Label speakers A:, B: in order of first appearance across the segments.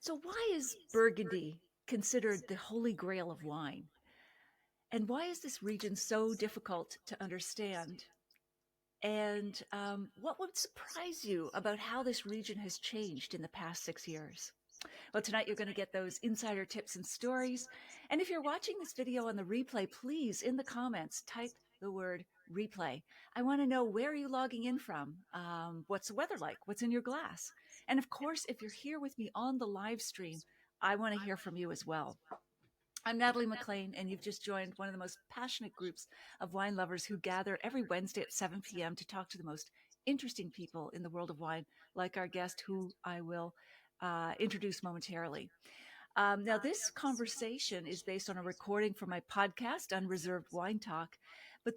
A: So, why is Burgundy considered the Holy Grail of wine? And why is this region so difficult to understand? And what would surprise you about how this region has changed in the past 6 years? Well, tonight you're going to get those insider tips and stories. And if you're watching this video on the replay, please, in the comments, type the word replay. I want to know, where are you logging in from? What's the weather like? What's in your glass? And of course, if you're here with me on the live stream, I want to hear from you as well. I'm Natalie McLean, and you've just joined one of the most passionate groups of wine lovers who gather every Wednesday at 7 p.m. to talk to the most interesting people in the world of wine, like our guest, who I will introduce momentarily. Now, this conversation is based on a recording from my podcast, Unreserved Wine Talk. But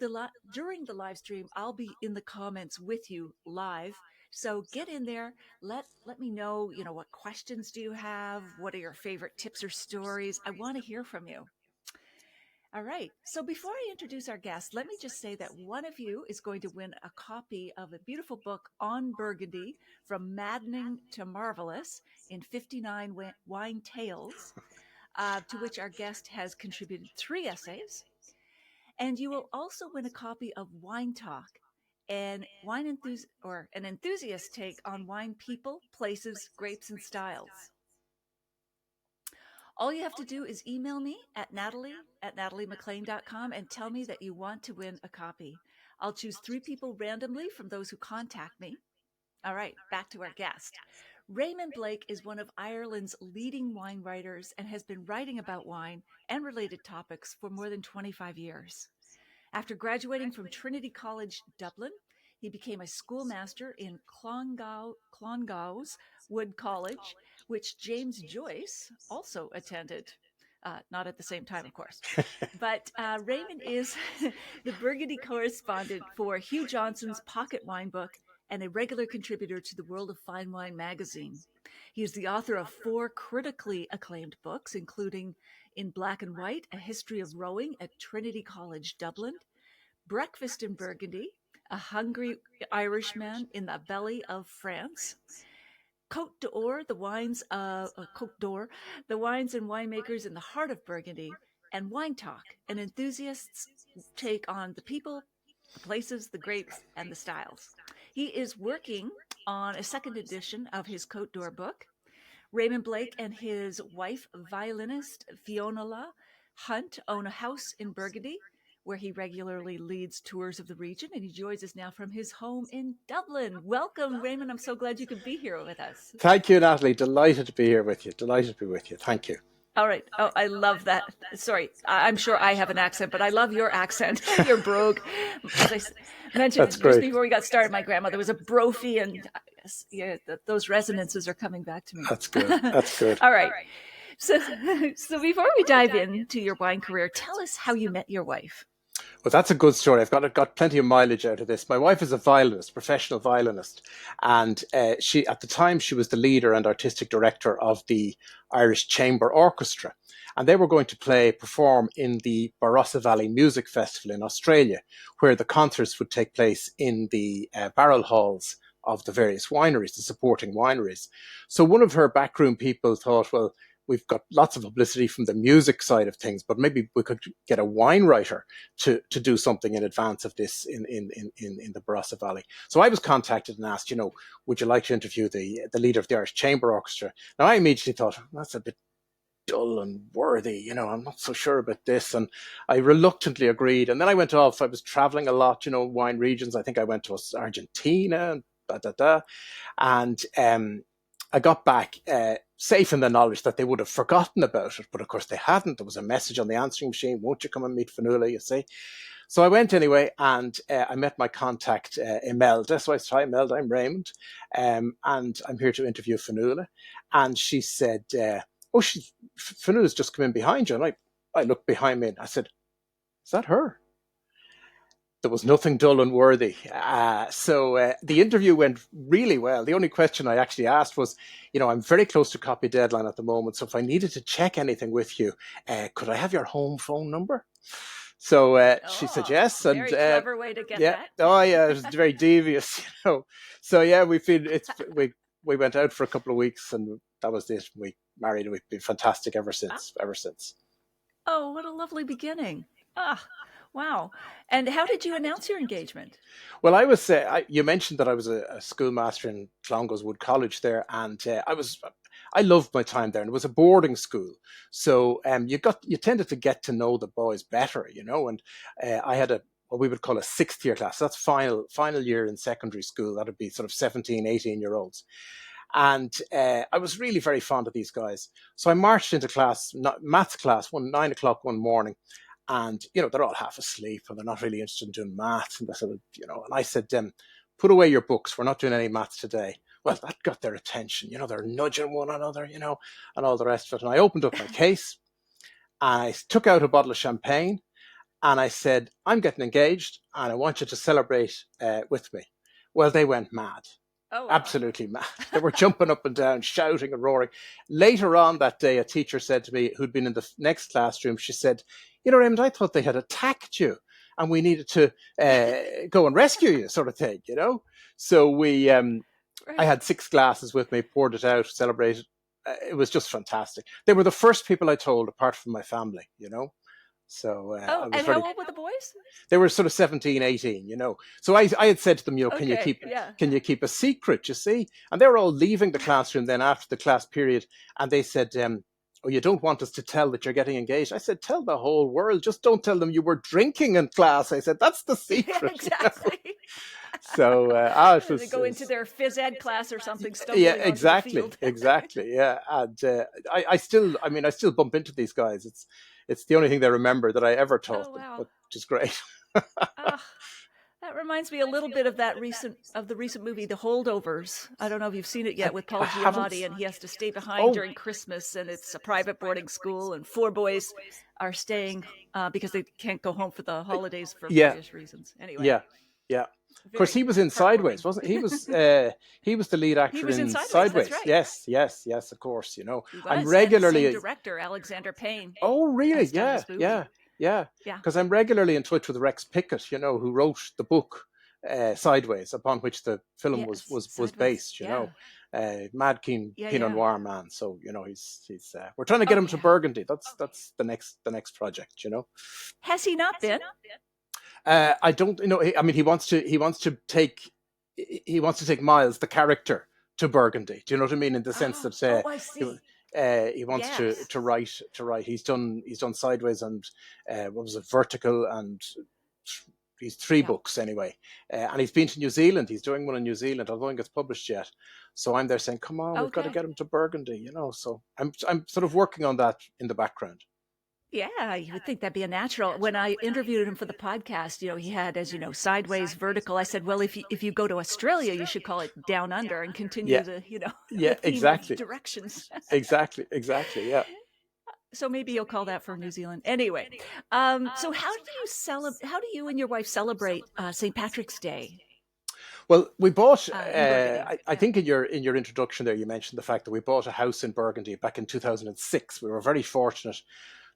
A: during the live stream, I'll be in the comments with you live. So get in there. Let me know, what questions do you have? What are your favorite tips or stories? I want to hear from you. All right. So before I introduce our guest, let me just say that one of you is going to win a copy of a beautiful book on Burgundy, From Maddening to Marvelous, in 59 Wine Tales, to which our guest has contributed 3 essays. And you will also win a copy of Wine Talk, an an enthusiast take on wine people, places, grapes, and styles. All you have to do is email me at natalie@nataliemclean.com and tell me that you want to win a copy. I'll choose 3 people randomly from those who contact me. All right, back to our guest. Raymond Blake is one of Ireland's leading wine writers and has been writing about wine and related topics for more than 25 years. After graduating from Trinity College, Dublin, he became a schoolmaster in Clongowes Wood College, which James Joyce also attended. Not at the same time, of course. But Raymond is the Burgundy correspondent for Hugh Johnson's Pocket Wine Book and a regular contributor to the World of Fine Wine magazine. He is the author of 4 critically acclaimed books, including In Black and White, A History of Rowing at Trinity College, Dublin; Breakfast in Burgundy, A Hungry Irishman in the Belly of France; Côte d'Or, the wines and winemakers in the heart of Burgundy; and Wine Talk, an enthusiast's take on the people, the places, the grapes, and the styles. He is working on a second edition of his Côte d'Or book. Raymond Blake and his wife, violinist Fionnuala Hunt, own a house in Burgundy, where he regularly leads tours of the region, and he joins us now from his home in Dublin. Welcome, Raymond. I'm so glad you could be here with us.
B: Thank you, Natalie. Delighted to be here with you. Delighted to be with you. Thank you.
A: All right. Oh, I love that. Sorry, I'm sure I have an accent, but I love your accent, your brogue. As I mentioned
B: That's
A: just
B: great.
A: before we got started, my grandmother was a Brophy, and yeah, those resonances are coming back to me.
B: That's good. That's good.
A: All right. So before we dive into your wine career, tell us how you met your wife.
B: Well, that's a good story. I've got plenty of mileage out of this. My wife is a violinist, professional violinist, and she, at the time, she was the leader and artistic director of the Irish Chamber Orchestra, and they were going to perform in the Barossa Valley Music Festival in Australia, where the concerts would take place in the barrel halls of the various wineries, the supporting wineries. So one of her backroom people thought, well, we've got lots of publicity from the music side of things, but maybe we could get a wine writer to do something in advance of this in the Barossa Valley. So I was contacted and asked, would you like to interview the leader of the Irish Chamber Orchestra? Now I immediately thought, that's a bit dull and worthy, I'm not so sure about this. And I reluctantly agreed. And then I went off, I was traveling a lot, wine regions. I think I went to Argentina and I got back safe in the knowledge that they would have forgotten about it. But of course they hadn't. There was a message on the answering machine, won't you come and meet Fionnuala, you see? So I went anyway, and I met my contact, Imelda. So I said, hi, Imelda, I'm Raymond, and I'm here to interview Fionnuala. And she said, Fionnuala's just come in behind you. And I looked behind me and I said, is that her? There was nothing dull and worthy. So the interview went really well. The only question I actually asked was, I'm very close to copy deadline at the moment. So if I needed to check anything with you, could I have your home phone number? So she said yes.
A: Very clever way to get that.
B: Oh yeah, it was very devious, So yeah, we we went out for a couple of weeks, and that was it. We married, and we've been fantastic ever
A: Ah,
B: since. Ever since.
A: oh, what a lovely beginning. Ah, wow. And how did you announce your engagement?
B: Well, you mentioned that I was a schoolmaster in Clongowes Wood College there, and I loved my time there, and it was a boarding school, so you tended to get to know the boys better, and I had a what we would call a sixth year class. That's final year in secondary school. That'd be sort of 17, 18 year olds. And I was really very fond of these guys. So I marched into class, maths class, 9 o'clock one morning, and they're all half asleep and they're not really interested in doing maths. And I said to them, "Put away your books. We're not doing any maths today." Well, that got their attention. They're nudging one another, and all the rest of it. And I opened up my case, and I took out a bottle of champagne, and I said, "I'm getting engaged, and I want you to celebrate with me." Well, they went mad.
A: Oh, wow.
B: Absolutely mad. They were jumping up and down, shouting and roaring. Later on that day, a teacher said to me, who'd been in the next classroom, she said, Raymond, I thought they had attacked you and we needed to go and rescue you, sort of thing, So I
A: Right.
B: had 6 glasses with me, poured it out, celebrated. It was just fantastic. They were the first people I told, apart from my family. So
A: Oh,
B: I was
A: and
B: very
A: how old were the boys?
B: they were sort of 17, 18. So I had said to them,
A: Okay, yeah.
B: can you keep a secret, you see? And they were all leaving the classroom then after the class period. And they said, "Oh, you don't want us to tell that you're getting engaged?" I said, "Tell the whole world. Just don't tell them you were drinking in class." I said, "That's the
A: Yeah,
B: secret."
A: exactly.
B: So
A: They go into their phys ed class or something,
B: yeah,
A: stumbling onto the
B: exactly,
A: field.
B: exactly. Yeah. And I still bump into these guys. It's the only thing they remember that I ever
A: Oh,
B: taught them,
A: wow.
B: which is great.
A: Ah, that reminds me a little bit of the recent movie, The Holdovers. I don't know if you've seen it yet with
B: I
A: Paul
B: haven't.
A: Giamatti, and he has to stay behind
B: Oh,
A: during Christmas, and it's a private boarding school, and 4 boys are staying because they can't go home for the holidays for
B: yeah,
A: various reasons. Anyway,
B: yeah, yeah. Of course,
A: very
B: he was in
A: heartwarming.
B: Sideways, wasn't he? He was the lead
A: He
B: actor
A: was in
B: in
A: Sideways. That's
B: Sideways.
A: right.
B: Yes, yes, yes. Of course,
A: He
B: I'm
A: was, and the same
B: regularly.
A: director, Alexander Payne,
B: Oh, really?
A: has done
B: Yeah,
A: this movie.
B: yeah, yeah.
A: Yeah,
B: Because I'm regularly in touch with Rex Pickett, who wrote the book Sideways, upon which the film was
A: yes,
B: was was
A: Sideways.
B: based.
A: Yeah,
B: Mad Keen
A: yeah,
B: Pinot
A: yeah.
B: Noir man. So he's. We're trying to get
A: Oh
B: him to
A: yeah.
B: Burgundy. That's the next project.
A: Has he not been?
B: I don't, I mean, he wants to take Miles, the character, to Burgundy. Do you know what I mean? In the sense
A: Oh,
B: that
A: oh, I
B: he,
A: see.
B: he wants
A: Yes.
B: to write. He's done Sideways and what was it, Vertical, and he's 3 books anyway. And he's been to New Zealand. He's doing one in New Zealand. I don't think it's published yet. So I'm there saying, "Come on, we've got to
A: Okay.
B: get him to Burgundy." So I'm sort of working on that in the background.
A: Yeah, you would think that'd be a natural. When I interviewed him for the podcast, he had, as you know, sideways, vertical. I said, well, if you go to Australia, you should call it down under and
B: Yeah,
A: continue the, the
B: yeah,
A: theme of
B: exactly,
A: directions.
B: exactly. Yeah.
A: So maybe you'll call that for New Zealand. Anyway, so how do you and your wife celebrate St. Patrick's Day
B: Well, we bought.
A: in Burgundy?
B: I
A: Yeah.
B: think in your introduction there, you mentioned the fact that we bought a house in Burgundy back in 2006. We were very fortunate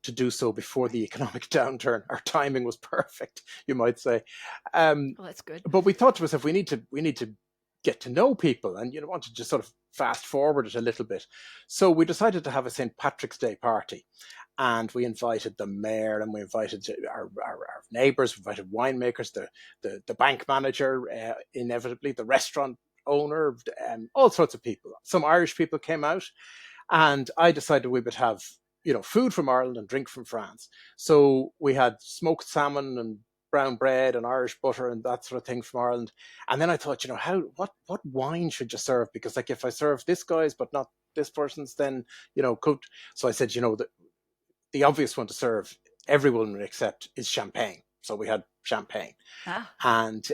B: to do so before the
A: Right.
B: economic downturn. Our timing was perfect, you might say. Um,
A: Well, that's good.
B: but we thought to ourselves, we need to get to know people, and want to just sort of fast forward it a little bit. So we decided to have a St. Patrick's Day party, and we invited the mayor, and we invited our neighbours, we invited winemakers, the bank manager, inevitably the restaurant owner, all sorts of people. Some Irish people came out, and I decided we would have food from Ireland and drink from France. So we had smoked salmon and brown bread and Irish butter and that sort of thing from Ireland. And then I thought, what wine should you serve? Because like if I serve this guy's but not this person's, then could. So I said, the obvious one to serve everyone would accept is champagne. So we had champagne,
A: Ah,
B: and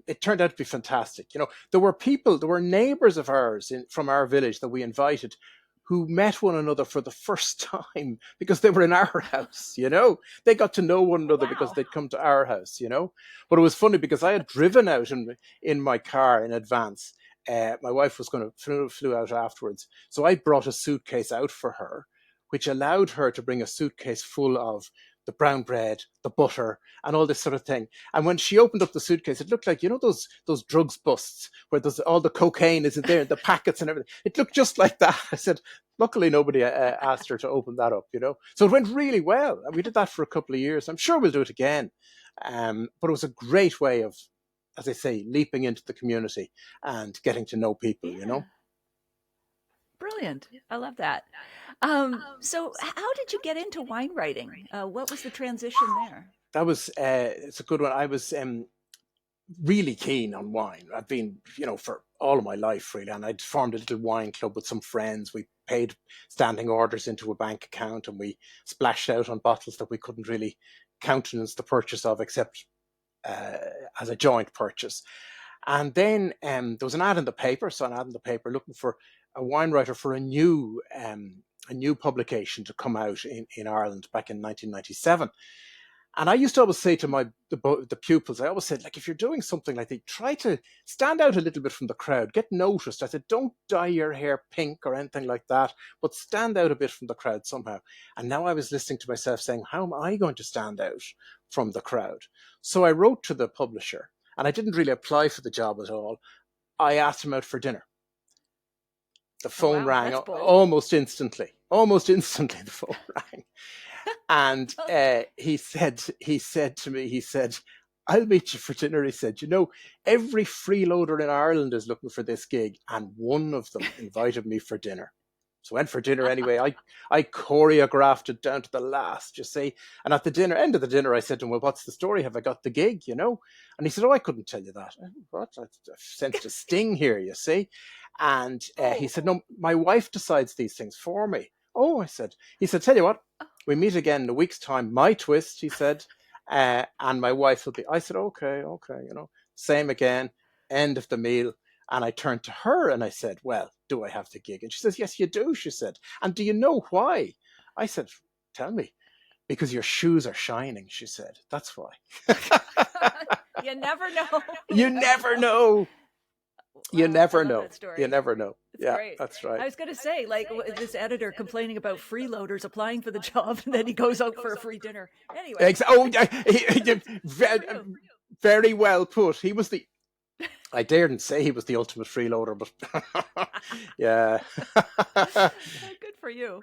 B: it turned out to be fantastic. There were neighbours of ours from our village that we invited, who met one another for the first time because they were in our house. They got to know one another because
A: wow.
B: they'd come to our house. But it was funny because I had driven out in my car in advance. My wife was going to flew out afterwards, so I brought a suitcase out for her, which allowed her to bring a suitcase full of the brown bread, the butter, and all this sort of thing. And when she opened up the suitcase, it looked like, those drugs busts where there's all the cocaine isn't there, the packets and everything. It looked just like that. I said, luckily nobody asked her to open that up, So it went really well. And we did that for a couple of years. I'm sure we'll do it again. But it was a great way of, as I say, leaping into the community and getting to know people.
A: Brilliant. I love that. So how did you get into wine writing? What was the transition there?
B: That was, it's a good one. I was really keen on wine. I've been, for all of my life, really. And I'd formed a little wine club with some friends. We paid standing orders into a bank account and we splashed out on bottles that we couldn't really countenance the purchase of, except as a joint purchase. And then there was an ad in the paper, looking for a wine writer for a new publication to come out in Ireland back in 1997. And I used to always say to the pupils, I always said, like, if you're doing something like that, try to stand out a little bit from the crowd, get noticed. I said, don't dye your hair pink or anything like that, but stand out a bit from the crowd somehow. And now I was listening to myself saying, how am I going to stand out from the crowd? So I wrote to the publisher, and I didn't really apply for the job at all. I asked him out for dinner. The phone rang almost instantly. The phone rang. And he said to me, I'll meet you for dinner. He said, every freeloader in Ireland is looking for this gig. And one of them invited me for dinner. So I went for dinner anyway. I choreographed it down to the last, you see. And at the end of the dinner, I said to him, well, what's the story? Have I got the gig, And he said, I couldn't tell you that. What? I've sensed a sting here, you see. And he said, no, my wife decides these things for me. Oh, I said. He said, tell you what, we meet again in a week's time. My twist, he said, and my wife will be. I said, okay, same again. End of the meal. And I turned to her and I said, well, do I have the gig? And she says, yes, you do, she said. And do you know why? I said, tell me. Because your shoes are shining, she said. That's why.
A: You never know.
B: You never know. You never know. You never know.
A: It's great.
B: That's right.
A: I was going to say, like, this editor complaining about freeloaders applying for the job, and then he goes out for a free dinner. Anyway. Very well put. He was I daren't say he was the ultimate freeloader, but yeah. Good for you.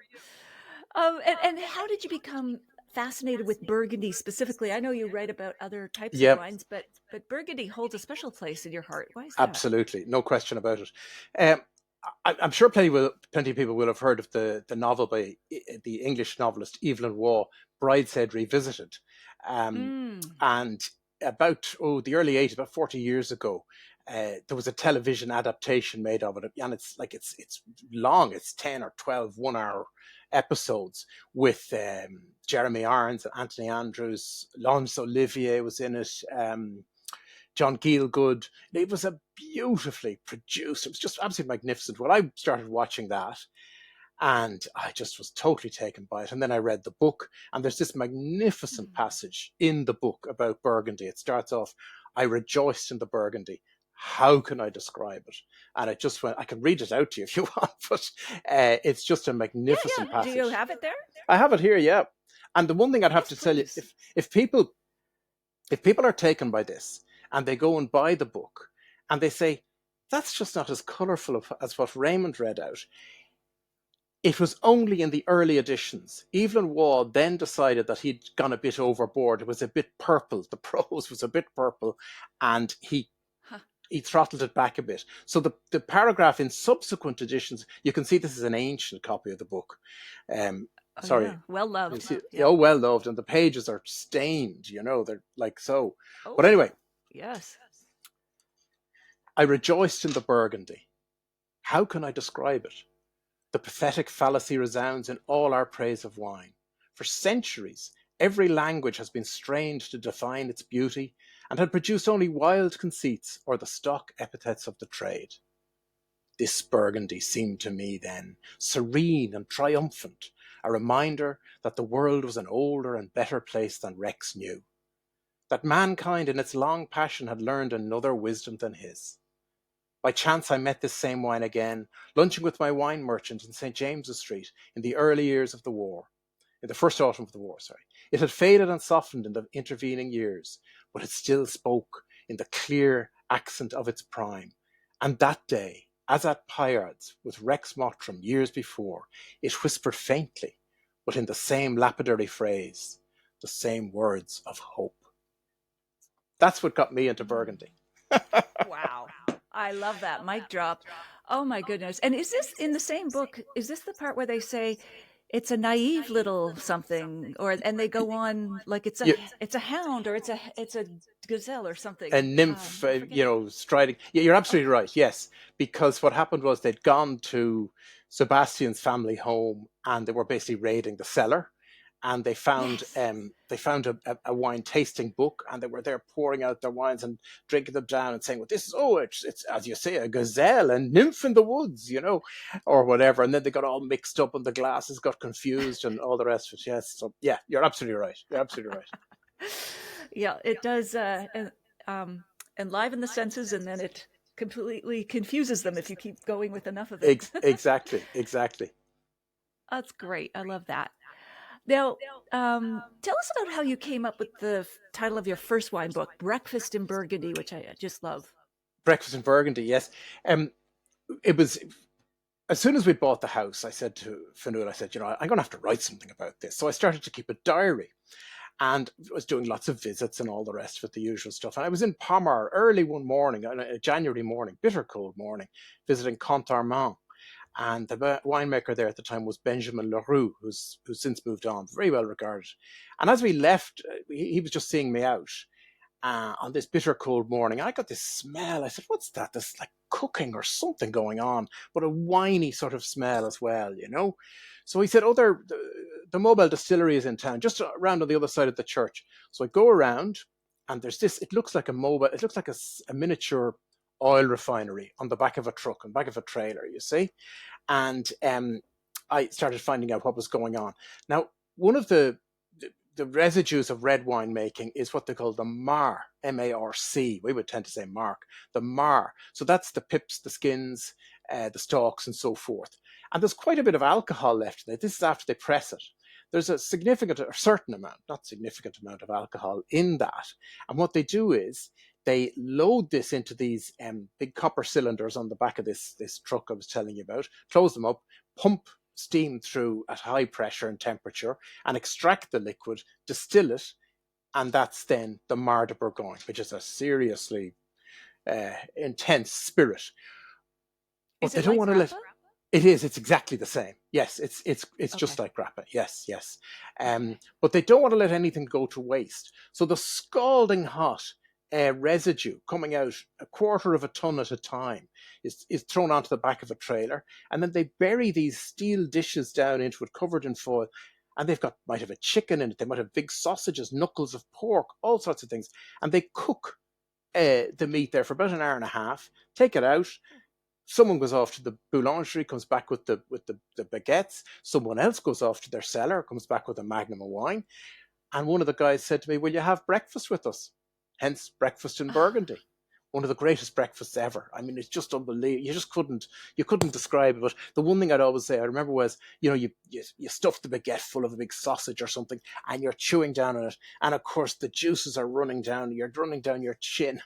A: And how did you become fascinated with Burgundy specifically? I know you write about other types of wines, but Burgundy holds a special place in your heart. Why is that?
B: Absolutely, no question about it. I'm sure plenty of people will have heard of the novel by the English novelist Evelyn Waugh, Brideshead Revisited, and about the early 80s, about 40 years ago. There was a television adaptation made of it, and it's long. It's 10 or 12 one-hour episodes with Jeremy Irons and Anthony Andrews. Laurence Olivier was in it. John Gielgud. It was a beautifully produced. It was just absolutely magnificent. Well, I started watching that, and I just was totally taken by it. And then I read the book, and there's this magnificent passage in the book about Burgundy. It starts off, I rejoiced in the Burgundy. How can I describe it? And it just went, I can read it out to you if you want, but it's just a magnificent passage.
A: Do you have it there?
B: I have it here, yeah. And the one thing I'd have to tell you, if people are taken by this and they go and buy the book and they say, that's just not as colourful as what Raymond read out. It was only in the early editions. Evelyn Waugh then decided that he'd gone a bit overboard. It was a bit purple. The prose was a bit purple, and he throttled it back a bit. So the paragraph in subsequent editions, you can see this is an ancient copy of the book. Sorry.
A: Yeah. Well loved.
B: Well loved. And the pages are stained, they're like so. But anyway.
A: Yes.
B: I rejoiced in the Burgundy. How can I describe it? The pathetic fallacy resounds in all our praise of wine. For centuries, every language has been strained to define its beauty and had produced only wild conceits or the stock epithets of the trade. This Burgundy seemed to me then serene and triumphant, a reminder that the world was an older and better place than Rex knew, that mankind in its long passion had learned another wisdom than his. By chance I met this same wine again, lunching with my wine merchant in St. James's Street in the early years of the war. in the first autumn of the war, sorry. It had faded and softened in the intervening years, but it still spoke in the clear accent of its prime. And that day, as at Pyards with Rex Mottram years before, it whispered faintly, but in the same lapidary phrase, the same words of hope. That's what got me into Burgundy.
A: Wow. I love that mic drop. Oh my goodness. And is this in the same book? Is this the part where they say it's a naive little something, or and they go on like
B: Yeah,
A: it's a hound, or it's a gazelle or
B: a
A: something.
B: nymph,
A: I forget.
B: striding. Yeah, you're
A: Oh,
B: absolutely right. Yes, because what happened was they'd gone to Sebastian's family home and they were basically raiding the cellar, and
A: yes.
B: they found a wine tasting book, and they were there pouring out their wines and drinking them down and saying, "Well, this is it's as you say, a gazelle, a nymph in the woods, or whatever." And then they got all mixed up, and the glasses got confused, and all the rest of it. Yes, so yeah, you're absolutely right. You're absolutely right.
A: Yeah, it does um, enliven the senses, and then it completely confuses them if you keep going with enough of it.
B: Exactly, exactly.
A: That's great. I love that. Now, tell us about how you came up with the title of your first wine book, Breakfast in Burgundy, which I just love.
B: Breakfast in Burgundy, yes. It was as soon as we bought the house, I said to Fanul, I said, I'm going to have to write something about this. So I started to keep a diary and was doing lots of visits and all the rest of it, the usual stuff. And I was in Pomar early one morning, a January morning, bitter cold morning, visiting Comte Armand. And the winemaker there at the time was Benjamin Leroux, who's since moved on, very well regarded. And as we left, he was just seeing me out on this bitter cold morning. I got this smell. I said, "What's that? There's like cooking or something going on, but a winey sort of smell as well." So he said, "Oh, the mobile distillery is in town, just around on the other side of the church." So I go around, and there's this. It looks like a miniature oil refinery on the back of a truck, on the back of a trailer. You see, and I started finding out what was going on. Now, one of the residues of red wine making is what they call the mar, M-A-R-C. We would tend to say marc, the mar. So that's the pips, the skins, the stalks, and so forth. And there's quite a bit of alcohol left in it. This is after they press it. There's a certain amount, not significant amount of alcohol in that. And what they do is they load this into these big copper cylinders on the back of this truck I was telling you about, close them up, pump steam through at high pressure and temperature, and extract the liquid, distill it, and that's then the Mar de Bourgogne, which is a seriously intense spirit. But
A: Is
B: they
A: it
B: don't
A: like
B: want to let
A: grappa?
B: it is. It's exactly the same. Yes, it's just
A: Okay.
B: like grappa. Yes, yes.
A: Okay.
B: But they don't want to let anything go to waste. So the scalding hot residue coming out a quarter of a ton at a time is thrown onto the back of a trailer, and then they bury these steel dishes down into it, covered in foil. And might have a chicken in it. They might have big sausages, knuckles of pork, all sorts of things, and they cook the meat there for about an hour and a half. Take it out. Someone goes off to the boulangerie, comes back with the baguettes. Someone else goes off to their cellar, comes back with a magnum of wine. And one of the guys said to me, "Will you have breakfast with us?" Hence, breakfast in Burgundy. One of the greatest breakfasts ever. I mean, it's just unbelievable. You couldn't describe it. But the one thing I'd always say, I remember was, you stuff the baguette full of a big sausage or something, and you're chewing down on it, and of course the juices are running down. You're running down your chin,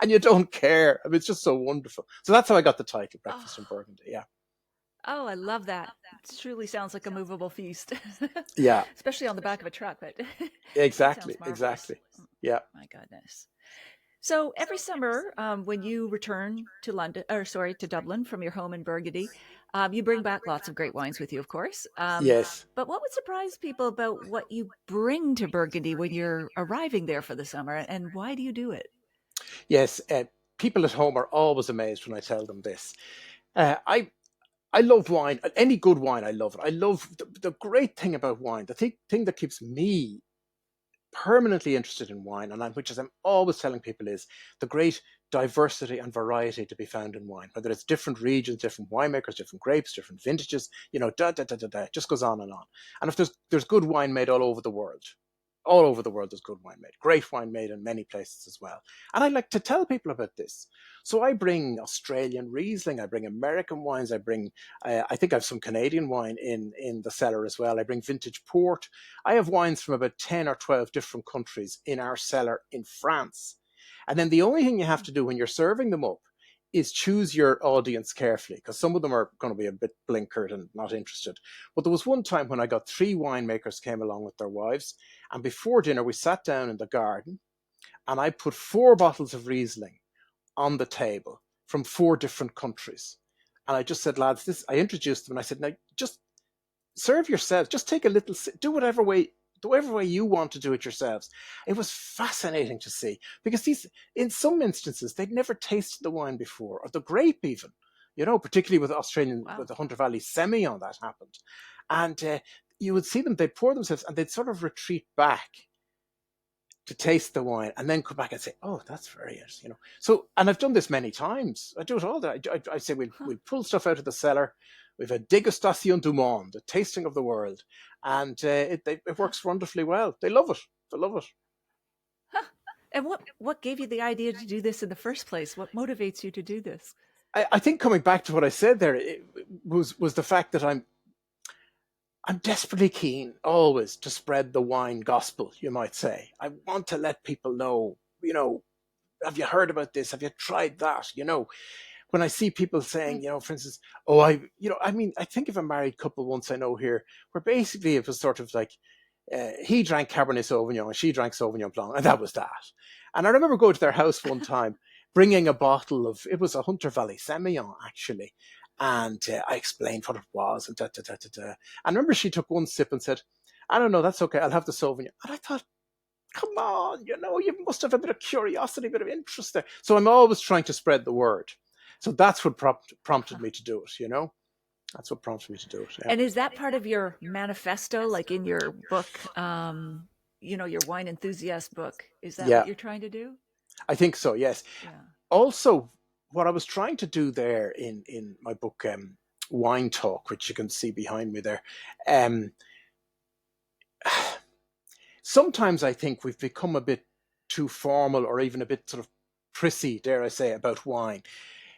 B: and you don't care. I mean, it's just so wonderful. So that's how I got the title, Breakfast in
A: Oh,
B: Burgundy. Yeah,
A: oh, I love that. It truly sounds like a movable feast,
B: yeah,
A: especially on the back of a truck. But that sounds
B: exactly,
A: marvelous.
B: exactly. Yeah.
A: My goodness. So every summer, when you return to London, or sorry, to Dublin from your home in Burgundy, you bring back lots of great wines with you, of course.
B: Yes.
A: But what would surprise people about what you bring to Burgundy when you're arriving there for the summer, and why do you do it?
B: Yes. People at home are always amazed when I tell them this. I love wine. Any good wine, I love it. I love the great thing about wine. The thing that keeps me permanently interested in wine, and which, as I'm always telling people, is the great diversity and variety to be found in wine. Whether it's different regions, different winemakers, different grapes, different vintages, it just goes on and on. And if there's good wine made all over the world, all over the world there's good wine made, great wine made in many places as well. And I like to tell people about this. So I bring Australian Riesling, I bring American wines, I bring, I think I have some Canadian wine in the cellar as well. I bring vintage port. I have wines from about 10 or 12 different countries in our cellar in France. And then the only thing you have to do when you're serving them up is choose your audience carefully, because some of them are going to be a bit blinkered and not interested. But there was one time when I got 3 winemakers came along with their wives, and before dinner we sat down in the garden, and I put 4 bottles of Riesling on the table from 4 different countries. And I just said, lads, this, I introduced them and I said, now just serve yourselves, just take a little, do whatever way you want to do it yourselves. It was fascinating to see, because these, in some instances, they'd never tasted the wine before, or the grape even, particularly with Australian,
A: Wow.
B: with the Hunter Valley Semillon that happened. And you would see them, they'd pour themselves and they'd sort of retreat back to taste the wine and then come back and say, oh, that's very interesting, So, and I've done this many times. I do it all the time. I say, we'll pull stuff out of the cellar. We've a dégustation du monde, a tasting of the world. And it works wonderfully well. They love it. They love it.
A: Huh. And what gave you the idea to do this in the first place? What motivates you to do this?
B: I think coming back to what I said there, it was the fact that I'm desperately keen always to spread the wine gospel, you might say. I want to let people know, have you heard about this? Have you tried that? When I see people saying, for instance, I think of a married couple once I know here, where basically it was sort of like, he drank Cabernet Sauvignon and she drank Sauvignon Blanc, and that was that. And I remember going to their house one time, bringing a bottle of, it was a Hunter Valley Semillon actually, and I explained what it was, and And I remember she took one sip and said, I don't know, that's okay, I'll have the Sauvignon. And I thought, come on, you must have a bit of curiosity, a bit of interest there. So I'm always trying to spread the word. So that's what prompted me to do it, That's what prompted me to do it. Yeah.
A: And is that part of your manifesto, like in your book, your wine enthusiast book? Is that
B: Yeah,
A: what you're trying to do?
B: I think so, yes.
A: Yeah.
B: Also, what I was trying to do there in my book, Wine Talk, which you can see behind me there, um, sometimes I think we've become a bit too formal, or even a bit sort of prissy, dare I say, about wine.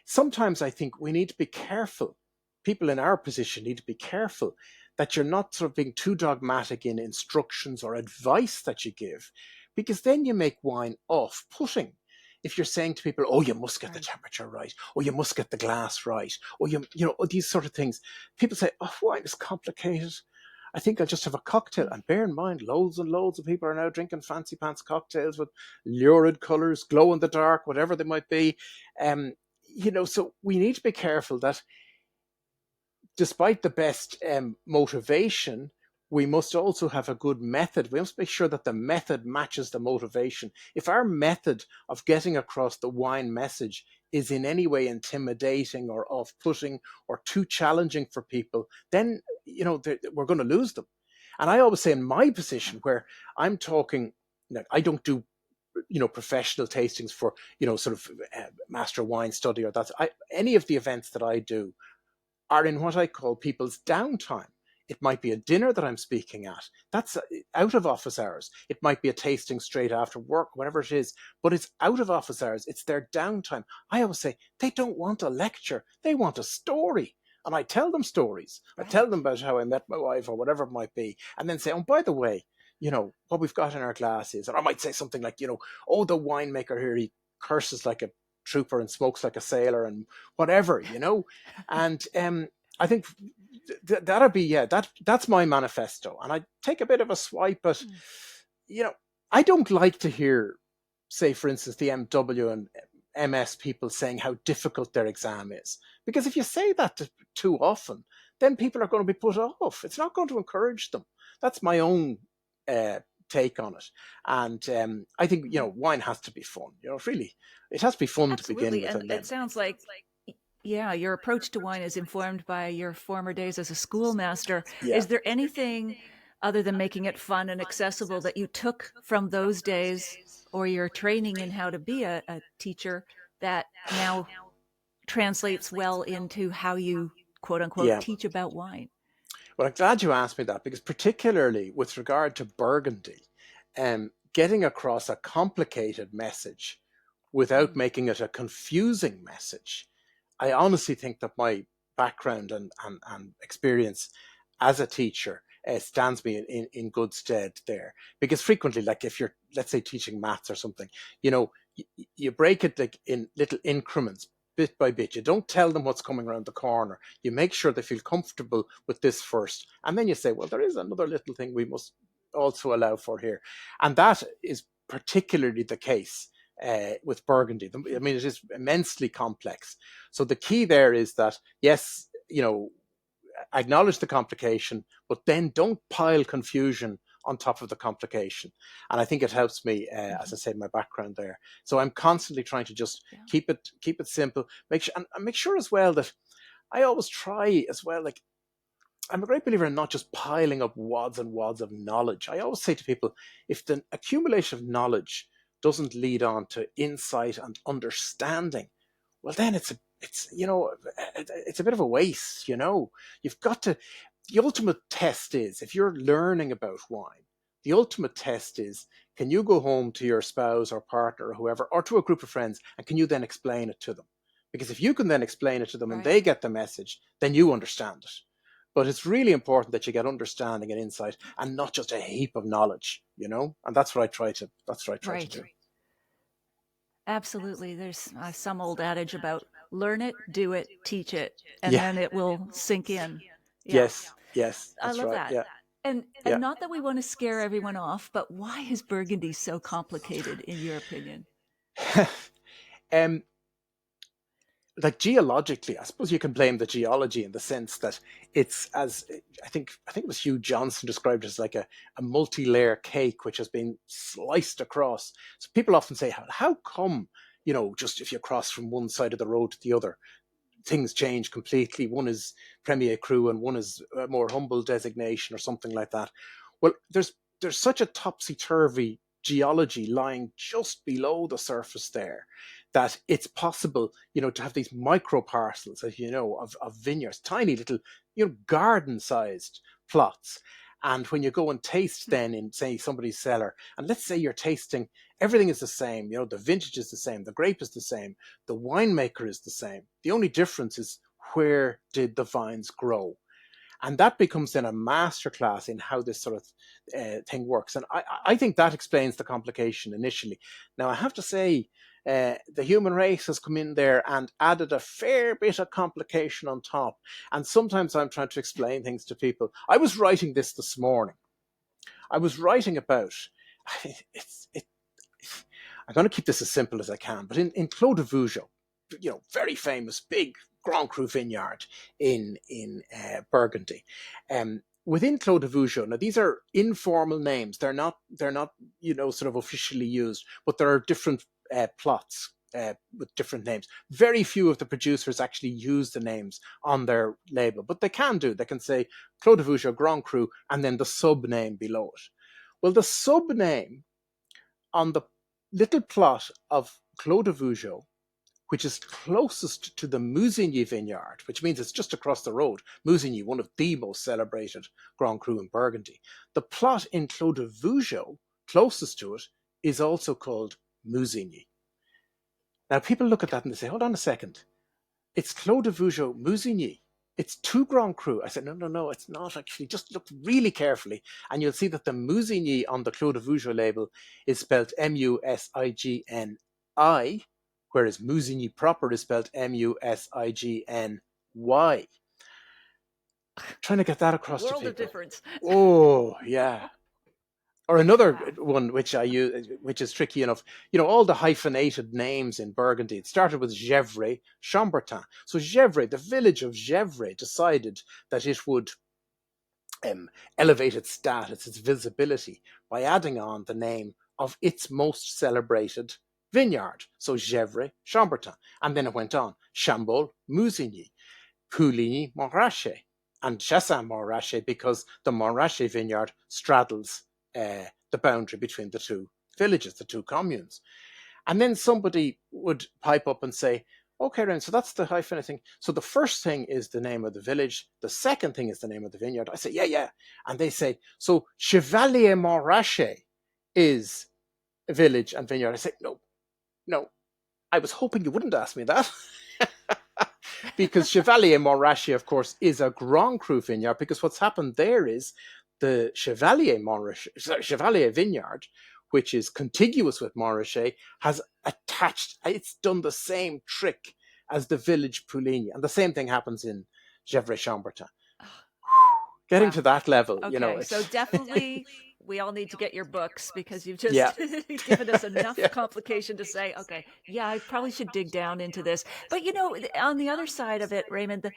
B: Sometimes I think we need to be careful. People in our position need to be careful that you're not sort of being too dogmatic in instructions or advice that you give, because then you make wine off-putting. If you're saying to people, oh, you must get the temperature right, or you must get the glass right, or these sort of things, people say, oh, wine is complicated. I think I'll just have a cocktail. And bear in mind, loads and loads of people are now drinking fancy pants cocktails with lurid colours, glow in the dark, whatever they might be. So we need to be careful that despite the best motivation, we must also have a good method. We must make sure that the method matches the motivation. If our method of getting across the wine message is in any way intimidating or off-putting or too challenging for people, then we're going to lose them. And I always say, in my position where I'm talking, I don't do professional tastings for sort of master wine study or that. Any of the events that I do are in what I call people's downtime. It might be a dinner that I'm speaking at. That's out of office hours. It might be a tasting straight after work, whatever it is, but it's out of office hours. It's their downtime. I always say they don't want a lecture. They want a story. And I tell them stories. Right. I tell them about how I met my wife or whatever it might be. And then say, oh, by the way, what we've got in our glass is, or I might say something like, oh, the winemaker here, he curses like a trooper and smokes like a sailor and whatever, And I think that'll be, that's my manifesto. And I take a bit of a swipe at, I don't like to hear, say, for instance, the MW and MS people saying how difficult their exam is. Because if you say that too often, then people are going to be put off. It's not going to encourage them. That's my own take on it. And I think, wine has to be fun. Really, it has to be fun.
A: Absolutely.
B: To begin with.
A: And it sounds like, your approach to wine is informed by your former days as a schoolmaster.
B: Yeah.
A: Is there anything other than making it fun and accessible that you took from those days or your training in how to be a teacher that now translates well into how you, quote unquote, teach about wine?
B: Well, I'm glad you asked me that, because particularly with regard to Burgundy, getting across a complicated message without making it a confusing message. I honestly think that my background and experience as a teacher stands me in good stead there. Because frequently, like if you're, let's say, teaching maths or something, you break it like in little increments, bit by bit. You don't tell them what's coming around the corner. You make sure they feel comfortable with this first. And then you say, well, there is another little thing we must also allow for here. And that is particularly the case with Burgundy. I mean, it is immensely complex. So the key there is that, yes, acknowledge the complication, but then don't pile confusion on top of the complication. And I think it helps me, as I say, my background there. So I'm constantly trying to just keep it simple. Make sure as well that I always try as well, like, I'm a great believer in not just piling up wads and wads of knowledge. I always say to people, if the accumulation of knowledge doesn't lead on to insight and understanding, well, then it's a bit of a waste. You've got to. The ultimate test is, if you're learning about wine, the ultimate test is, can you go home to your spouse or partner or whoever, or to a group of friends, and can you then explain it to them? Because if you can then explain it to them and they get the message, then you understand it. But it's really important that you get understanding and insight, and not just a heap of knowledge, and that's what I try to do.
A: Absolutely. There's some old adage about learn it, do it, teach it, and then it will sink in.
B: Yes, that's
A: I love
B: right.
A: that. And not that we want to scare everyone off, but why is Burgundy so complicated in your opinion?
B: Like geologically, I suppose you can blame the geology in the sense that it's, as I think it was Hugh Johnson described it, as like a multi-layer cake which has been sliced across. So people often say, how come, just if you cross from one side of the road to the other, things change completely. One is Premier Cru and one is a more humble designation or something like that. Well, there's such a topsy-turvy geology lying just below the surface there, that it's possible, to have these micro parcels, as of vineyards, tiny little, garden-sized plots. And when you go and taste then in, say, somebody's cellar, and let's say you're tasting, everything is the same, the vintage is the same, the grape is the same, the winemaker is the same. The only difference is, where did the vines grow? And that becomes then a masterclass in how this sort of thing works. And I think that explains the complication initially. Now, I have to say, the human race has come in there and added a fair bit of complication on top. And sometimes I'm trying to explain things to people. I was writing this morning. I was writing about, I'm going to keep this as simple as I can, but in Clos de Vougeot, very famous, big Grand Cru vineyard in Burgundy. Within Clos de Vougeot, now these are informal names. They're not sort of officially used, but there are different plots with different names. Very few of the producers actually use the names on their label, but they can do. They can say Clos de Vougeot Grand Cru and then the sub name below it. Well, the sub name on the little plot of Clos de Vougeot, which is closest to the Musigny vineyard, which means it's just across the road. Musigny, one of the most celebrated Grand Cru in Burgundy. The plot in Clos de Vougeot, closest to it, is also called Musigny. Now, people look at that and they say, hold on a second. It's Clos de Vougeot, Musigny. It's two Grand Cru. I said, no, it's not actually. Just look really carefully, and you'll see that the Musigny on the Clos de Vougeot label is spelled Musigni, whereas Musigny proper is spelled Musigny. Trying to get that across to people.
A: World of difference.
B: Oh, yeah. Or another one which I use, which is tricky enough, all the hyphenated names in Burgundy. It started with Gevrey, Chambertin. So Gevrey, the village of Gevrey, decided that it would elevate its status, its visibility, by adding on the name of its most celebrated vineyard. So Gevrey, Chambertin. And then it went on. Chambol, Musigny, Pouligny, Montrachet, and Chassagne Montrachet, because the Montrachet vineyard straddles the boundary between the two villages, the two communes. And then somebody would pipe up and say, okay, Raymond, so that's the hyphenate thing. So the first thing is the name of the village. The second thing is the name of the vineyard. I say, yeah. And they say, so Chevalier Montrachet is village and vineyard. I say, no, no, I was hoping you wouldn't ask me that. Because Chevalier Montrachet, of course, is a Grand Cru vineyard, because what's happened there is the Chevalier vineyard, which is contiguous with Montrachet, has attached, it's done the same trick as the village Pouligny. And the same thing happens in Gevrey-Chambertin. Getting
A: Wow.
B: to that level,
A: Okay, so
B: it's
A: definitely we all need to get your books, because you've just
B: yeah.
A: given us enough
B: Yeah.
A: complication to say, okay, yeah, I probably should dig down into this. But on the other side of it, Raymond,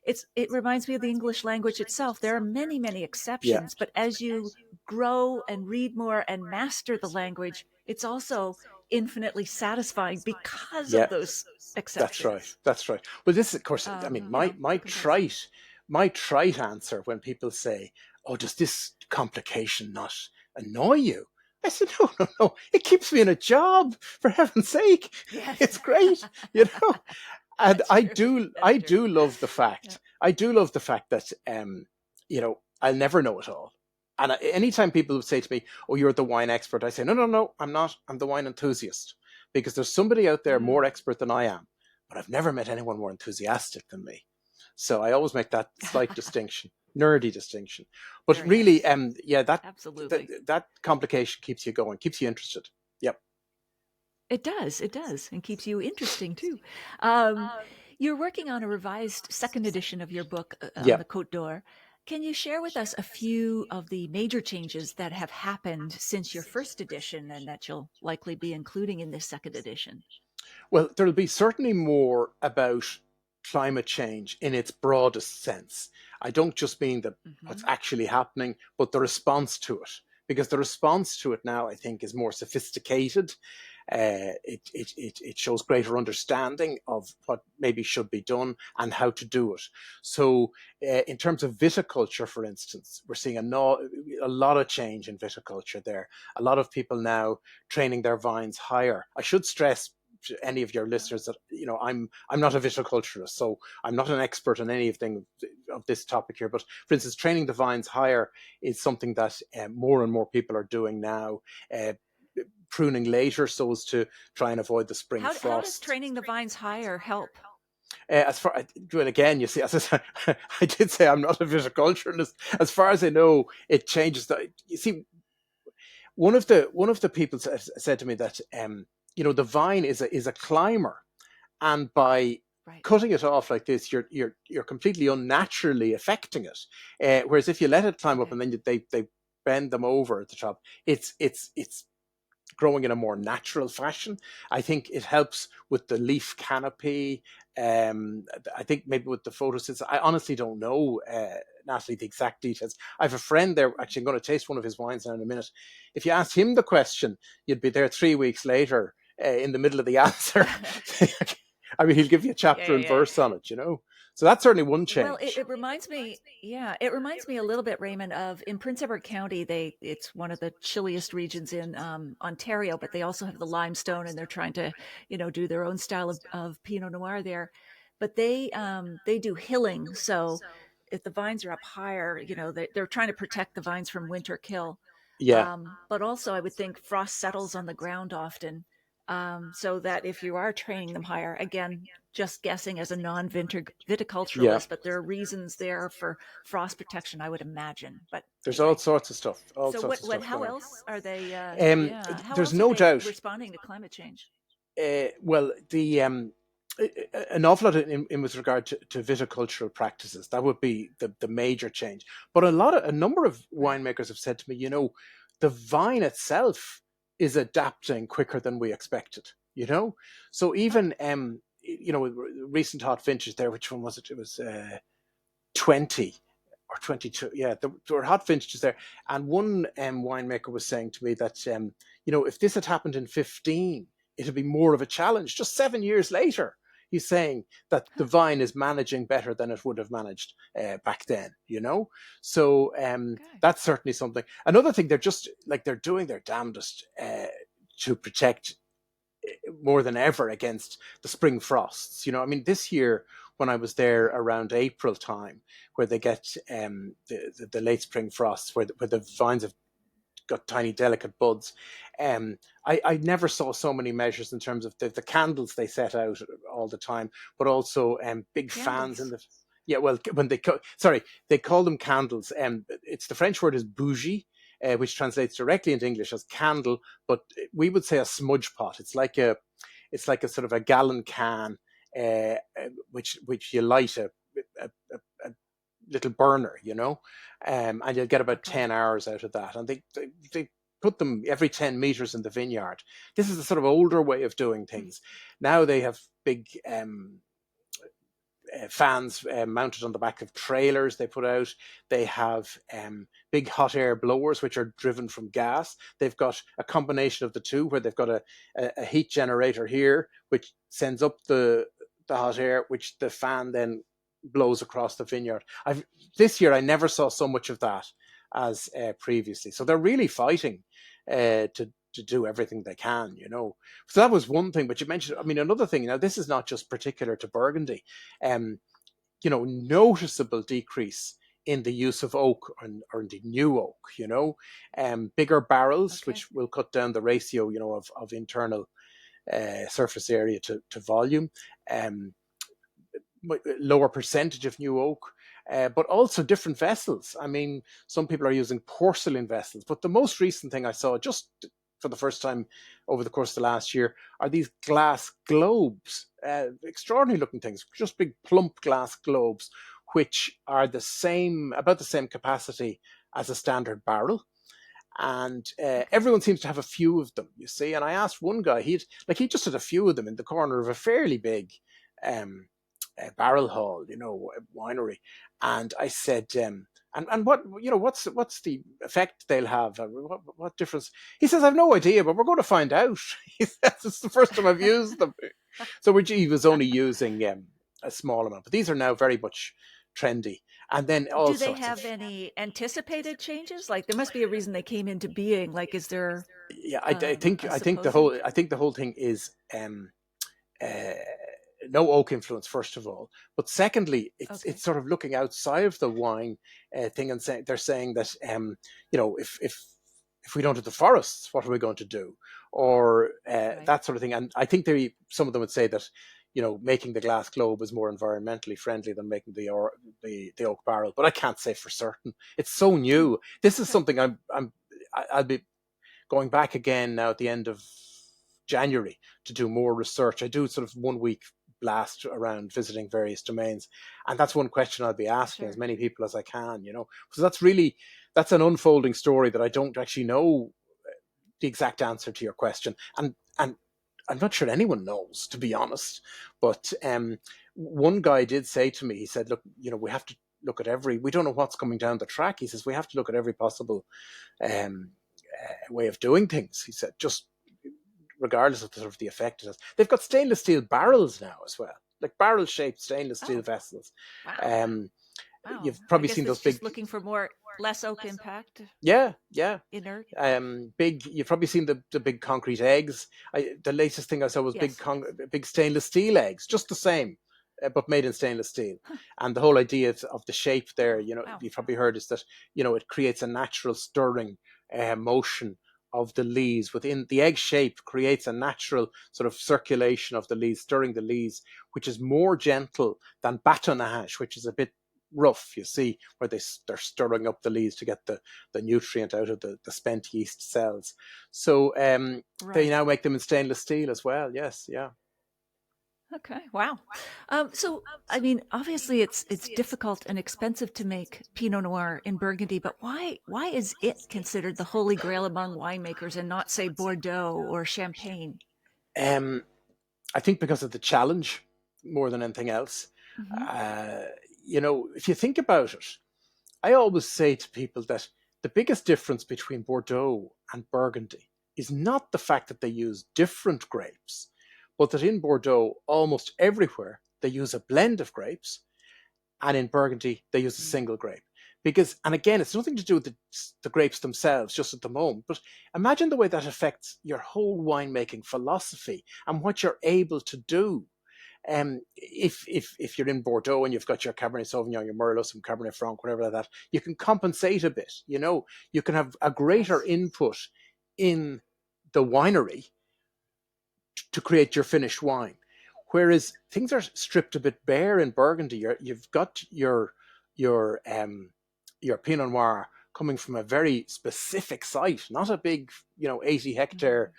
A: it reminds me of the English language itself. There are many, many
B: Yeah.
A: exceptions, but as you grow and read more and master the language, it's also infinitely satisfying because of
B: Yeah.
A: those
B: That's right.
A: exceptions.
B: That's right. Well, this, of course, I mean,
A: Complexity.
B: my trite answer when people say, "Oh, does this complication not annoy you?" I said, "No, no, no. It keeps me in a job. For heaven's sake,
A: Yes.
B: it's great, you know." And
A: That's true. That's
B: I
A: true.
B: do love the
A: Yeah.
B: fact, I do love the fact that, I'll never know it all. And anytime people say to me, "Oh, you're the wine expert," I say, "No, no, no, I'm not. I'm the wine enthusiast." Because there's somebody out there more
A: Mm.
B: expert than I am, but I've never met anyone more enthusiastic than me. So I always make that slight distinction, nerdy distinction. But
A: Very
B: really,
A: nice.
B: yeah,
A: Absolutely.
B: that complication keeps you going, keeps you interested. Yep.
A: It does. It does. And keeps you interesting too. Um, you're working on a revised second edition of your book on the
B: Yep.
A: Côte d'Or. Can you share with us a few of the major changes that have happened since your first edition and that you'll likely be including in this second edition?
B: Well, there'll be certainly more about climate change in its broadest sense. I don't just mean what's
A: Hmm.
B: actually happening, but the response to it. Because the response to it now, I think, is more sophisticated. It shows greater understanding of what maybe should be done and how to do it. So, in terms of viticulture, for instance, we're seeing a lot of change in viticulture there. A lot of people now training their vines higher. I should stress to any of your listeners that I'm not a viticulturist, so I'm not an expert on anything of this topic here. But for instance, training the vines higher is something that more and more people are doing now. Uh, Pruning later so as to try and avoid the spring
A: How does
B: frost.
A: training the vines higher help?
B: As far well, again, you see, as I said, I did say I'm not a viticulturist. As far as I know, it changes. You see, one of the people said to me that the vine is a climber, and by
A: Right.
B: cutting it off like this, you're completely unnaturally affecting it. Whereas if you let it climb up and
A: Okay.
B: then they bend them over at the top, it's growing in a more natural fashion. I think it helps with the leaf canopy. I think maybe with the photosynthesis. I honestly don't know, Natalie, the exact details. I have a friend there. Actually, I'm going to taste one of his wines now in a minute. If you asked him the question, you'd be there 3 weeks later in the middle of the answer. I mean, he'll give you a
A: Yeah,
B: chapter
A: yeah,
B: and
A: yeah.
B: verse on it. So that's certainly one
A: Well,
B: change.
A: it reminds me, yeah, it reminds me a little bit, Raymond, of in Prince Edward County. It's one of the chilliest regions in Ontario, but they also have the limestone, and they're trying to, do their own style of Pinot Noir there. But they do hilling, so if the vines are up higher, they're trying to protect the vines from winter kill.
B: Yeah,
A: But also, I would think frost settles on the ground often, so that if you are training them higher, again, just guessing as a
B: yeah.
A: non-viticulturalist, but there are reasons there for frost protection, I would imagine. But
B: There's all
A: anyway,
B: sorts of stuff, all
A: so
B: sorts of
A: what?
B: stuff
A: How
B: going
A: else are they?
B: on.
A: Yeah, how
B: There's
A: else are
B: no
A: they
B: doubt.
A: responding to climate change?
B: Well, the an awful lot in with regard to viticultural practices. That would be the major change. But a number of
A: Right.
B: winemakers have said to me, the vine itself is adapting quicker than we expected. So
A: Oh,
B: even recent hot vintage there. Which one was it? It was 20 or 22. Yeah, there were hot vintages there. And one winemaker was saying to me that, if this had happened in 15, it'd be more of a challenge. Just 7 years later, he's saying that the
A: huh.
B: vine is managing better than it would have managed back then. So
A: Okay.
B: that's certainly something. Another thing, they're doing their damnedest to protect more than ever against the spring frosts. I mean, this year when I was there
A: Right.
B: around April time, where they get the late spring frosts, where the vines have got tiny, delicate buds. I never saw so many measures in terms of the candles they set out all the time, but also big fans in
A: Candles.
B: the. Yeah, well, when sorry, they call them candles. It's the French word is bougie, which translates directly into English as candle, but we would say a smudge pot. It's like a sort of a gallon can, which you light a little burner, and you'll get about
A: Okay.
B: 10 hours out of that. And they put them every 10 meters in the vineyard. This is a sort of older way of doing
A: Hmm.
B: things. Now they have big fans mounted on the back of trailers they put out. They have big hot air blowers, which are driven from gas. They've got a combination of the two, where they've got a heat generator here, which sends up the hot air, which the fan then blows across the vineyard. This year I never saw so much of that as previously. So they're really fighting to do everything they can. So that was one thing. But you mentioned, I mean, another thing. Now, this is not just particular to Burgundy. Um, Noticeable decrease in the use of oak or the new oak. Bigger barrels,
A: Okay.
B: which will cut down the ratio, of internal surface area to volume. Um, Lower percentage of new oak, but also different vessels. I mean, some people are using porcelain vessels, but the most recent thing I saw just for the first time over the course of the last year are these glass globes, extraordinary looking things, just big plump glass globes, which are about the same capacity as a standard barrel. And
A: Okay.
B: everyone seems to have a few of them, you see. And I asked one guy, he just had a few of them in the corner of a fairly big um, barrel hall, winery. And I said, and what's the effect they'll have? What difference? He says, I've no idea, but we're going to find out. He says, it's the first time I've used them. So he was only using a small amount, but these are now very much trendy. And then
A: Do
B: also,
A: they
B: I said,
A: have any anticipated changes? Like, there must be a reason they came into being. Like, is there
B: yeah,
A: a
B: I think
A: supposed?
B: the whole thing is uh, no oak influence, first of all, but secondly, it's
A: Okay.
B: sort of looking outside of the wine thing, and they're saying that if we don't have the forests, what are we going to do, or
A: Right.
B: that sort of thing. And I think some of them would say that making the glass globe is more environmentally friendly than making the oak barrel, but I can't say for certain. It's so
A: Hmm.
B: new. This is
A: Okay.
B: something I'll be going back again now at the end of January to do more research. I do sort of 1 week blast around visiting various domains, and that's one question I'll be asking as
A: Sure.
B: many people as I can. So that's an unfolding story that I don't actually know the exact answer to your question, and I'm not sure anyone knows, to be honest. But one guy did say to me, he said, "Look, we have to look at we don't know what's coming down the track." He says, "We have to look at every possible um, way of doing things." He said, "Just regardless of sort of the effect it has." They've got stainless steel
A: Right.
B: barrels now as well, like barrel-shaped stainless steel
A: Oh,
B: vessels.
A: wow.
B: Um,
A: Wow.
B: you've
A: I
B: probably
A: guess
B: seen
A: that's
B: those
A: just
B: big,
A: looking for less oak impact,
B: yeah, yeah.
A: inert.
B: Big. You've probably seen the big concrete eggs. The latest thing I saw was
A: Yes.
B: big stainless steel eggs, just the same, but made in stainless steel.
A: Huh.
B: And the whole idea of the shape there,
A: Oh, wow.
B: you've probably heard, is that it creates a natural stirring motion of the lees within the egg shape, creates a natural sort of circulation of the lees, stirring the lees, which is more gentle than batonnage, which is a bit rough, you see, where they're stirring up the lees to get the nutrient out of the spent yeast cells. So they
A: Right.
B: now make them in stainless steel as well. Yes, yeah.
A: Okay. Wow. So, I mean, obviously, it's difficult and expensive to make Pinot Noir in Burgundy, but why is it considered the holy grail among winemakers and not, say, Bordeaux or Champagne?
B: Um, I think because of the challenge more than anything else.
A: Hmm.
B: Uh, if you think about it, I always say to people that the biggest difference between Bordeaux and Burgundy is not the fact that they use different grapes, but that in Bordeaux, almost everywhere, they use a blend of grapes, and in Burgundy, they use a single grape. Because, and again, it's nothing to do with the grapes themselves just at the moment, but imagine the way that affects your whole winemaking philosophy and what you're able to do. If you're in Bordeaux and you've got your Cabernet Sauvignon, your Merlot, some Cabernet Franc, whatever like that, you can compensate a bit. You can have a greater
A: Yes.
B: input in the winery to create your finished wine. Whereas things are stripped a bit bare in Burgundy. You've got your Pinot Noir coming from a very specific site, not a big 80-hectare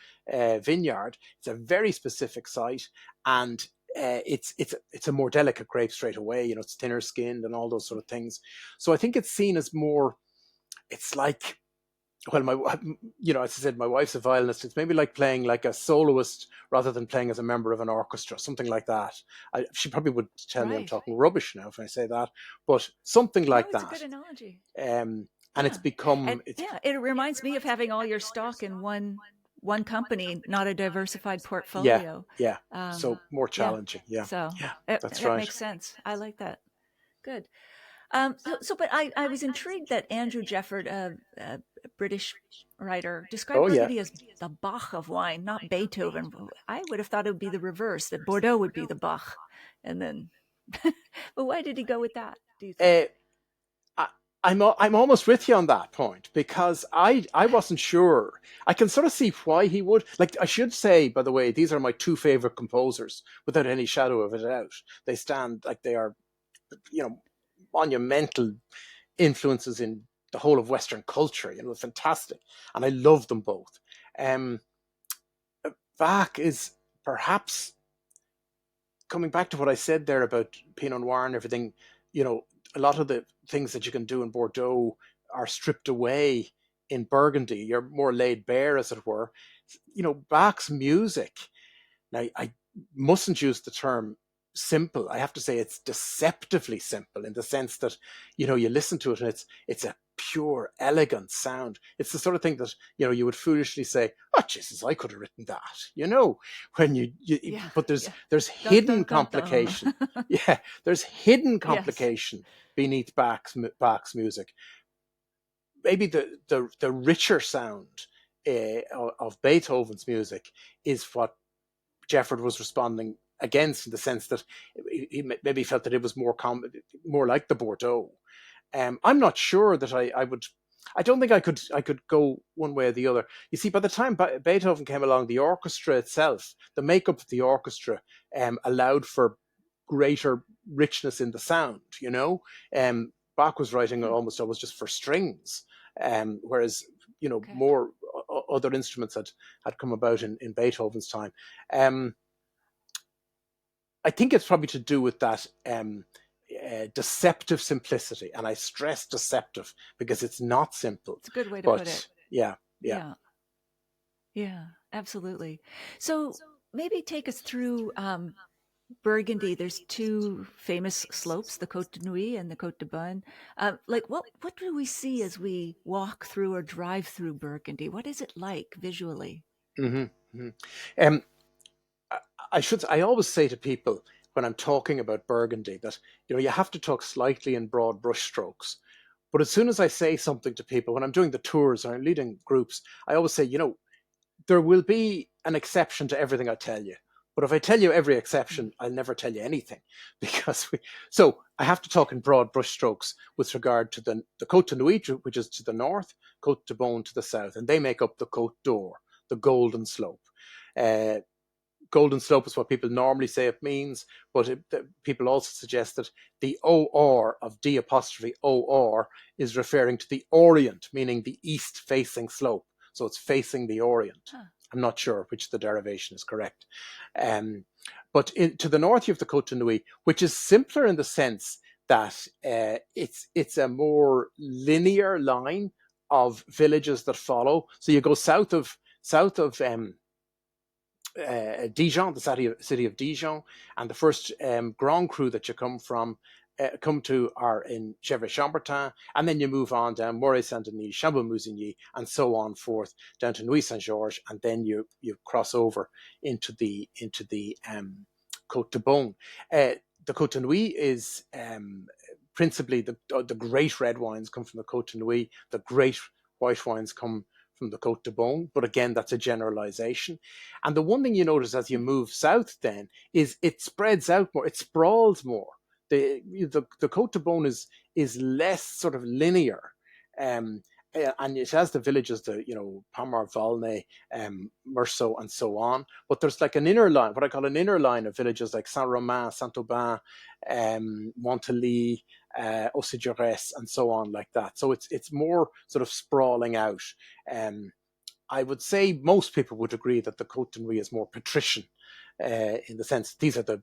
B: vineyard. It's a very specific site, and it's a more delicate grape straight away. It's thinner skinned and all those sort of things. So I think it's seen as more. It's like, well, as I said, my wife's a violinist. It's maybe like playing like a soloist rather than playing as a member of an orchestra, something like that. She probably would tell me I'm
A: Right.
B: talking rubbish now if I say that, but something
A: No,
B: like
A: it's a
B: that.
A: good analogy.
B: And it's
A: Yeah. And
B: become,
A: yeah, it reminds me of having all your stock in one company, not a diversified
B: yeah,
A: portfolio.
B: yeah.
A: Um,
B: So more
A: yeah.
B: challenging. Yeah,
A: So
B: yeah, that's
A: that
B: right.
A: makes sense. I like that. Good. But I was intrigued that Andrew Jefford, a British writer, described
B: Oh, yeah.
A: Burgundy as the Bach of wine, not Beethoven. I would have thought it would be the reverse, that Bordeaux would be the Bach. And then, but why did he go with that, do you think?
B: Uh, I, I'm almost with you on that point because I wasn't sure. I can sort of see why he would. Like, I should say, by the way, these are my two favorite composers without any shadow of a doubt. They stand like they are, monumental influences in the whole of Western culture. Fantastic, and I love them both. Um, Bach is perhaps, coming back to what I said there about Pinot Noir and everything, a lot of the things that you can do in Bordeaux are stripped away in Burgundy. You're more laid bare, as it were. Bach's music. Now, I mustn't use the term simple. I have to say it's deceptively simple in the sense that, you listen to it and it's a pure, elegant sound. It's the sort of thing that, you would foolishly say, oh, Jesus, I could have written that, when
A: Yeah,
B: but
A: yeah.
B: there's
A: Dun,
B: hidden
A: dun, dun, dun.
B: complication. Yeah, there's hidden
A: Yes.
B: complication beneath Bach's music. Maybe the richer sound of Beethoven's music is what Jefford was responding against, in the sense that he maybe felt that it was more like the Bordeaux. I'm not sure that I would. I don't think I could go one way or the other. You see, by the time Beethoven came along, the orchestra itself, the makeup of the orchestra, allowed for greater richness in the sound. Bach was writing
A: Hmm.
B: almost always just for strings, whereas
A: Okay.
B: more other instruments had come about in Beethoven's time. Um, I think it's probably to do with that deceptive simplicity, and I stress deceptive because it's not simple.
A: It's a good way to put it.
B: But yeah, yeah.
A: Yeah. Yeah, absolutely. So maybe take us through Burgundy. There's two famous slopes, the Côte de Nuit and the Côte de Beaune. Like, what do we see as we walk through or drive through Burgundy? What is it like visually?
B: Hmm. Hmm. Um, I always say to people when I'm talking about Burgundy that you have to talk slightly in broad brushstrokes. But as soon as I say something to people when I'm doing the tours or I'm leading groups, I always say, there will be an exception to everything I tell you. But if I tell you every
A: Mm.
B: exception, I'll never tell you anything because so I have to talk in broad brushstrokes with regard to the Côte de Nuit, which is to the north, Côte de Beaune to the south, and they make up the Côte d'Or, the Golden Slope. Uh, Golden Slope is what people normally say it means, but people also suggest that the OR of D apostrophe OR is referring to the Orient, meaning the east facing slope. So it's facing the Orient.
A: Huh.
B: I'm not sure which the derivation is correct. Um, but to the north, you have the Côte de Nuit, which is simpler in the sense that it's a more linear line of villages that follow. So you go south of Dijon, the city of Dijon, and the first Grand Cru that you come to are in Gevrey-Chambertin, and then you move on down Moray-Saint-Denis, Chambon-Musigny, and so on forth down to Nuit-Saint-Georges, and then you cross over into the Côte de Beaune. The Côte de Nuit is principally the great red wines come from the Côte de Nuit. The great white wines come from the Côte de Beaune, but again, that's a generalization. And the one thing you notice as you move south then is it spreads out more, it sprawls more. The Côte de Beaune is less sort of linear. Um, and it has the villages, Pomar, Volnay, Meursault, and so on. But there's like an inner line, what I call an inner line of villages like Saint-Romain, Saint-Aubin, Montaly, Auxerre, and so on like that. So it's more sort of sprawling out. I would say most people would agree that the Côte de Nuit is more patrician, in the sense these are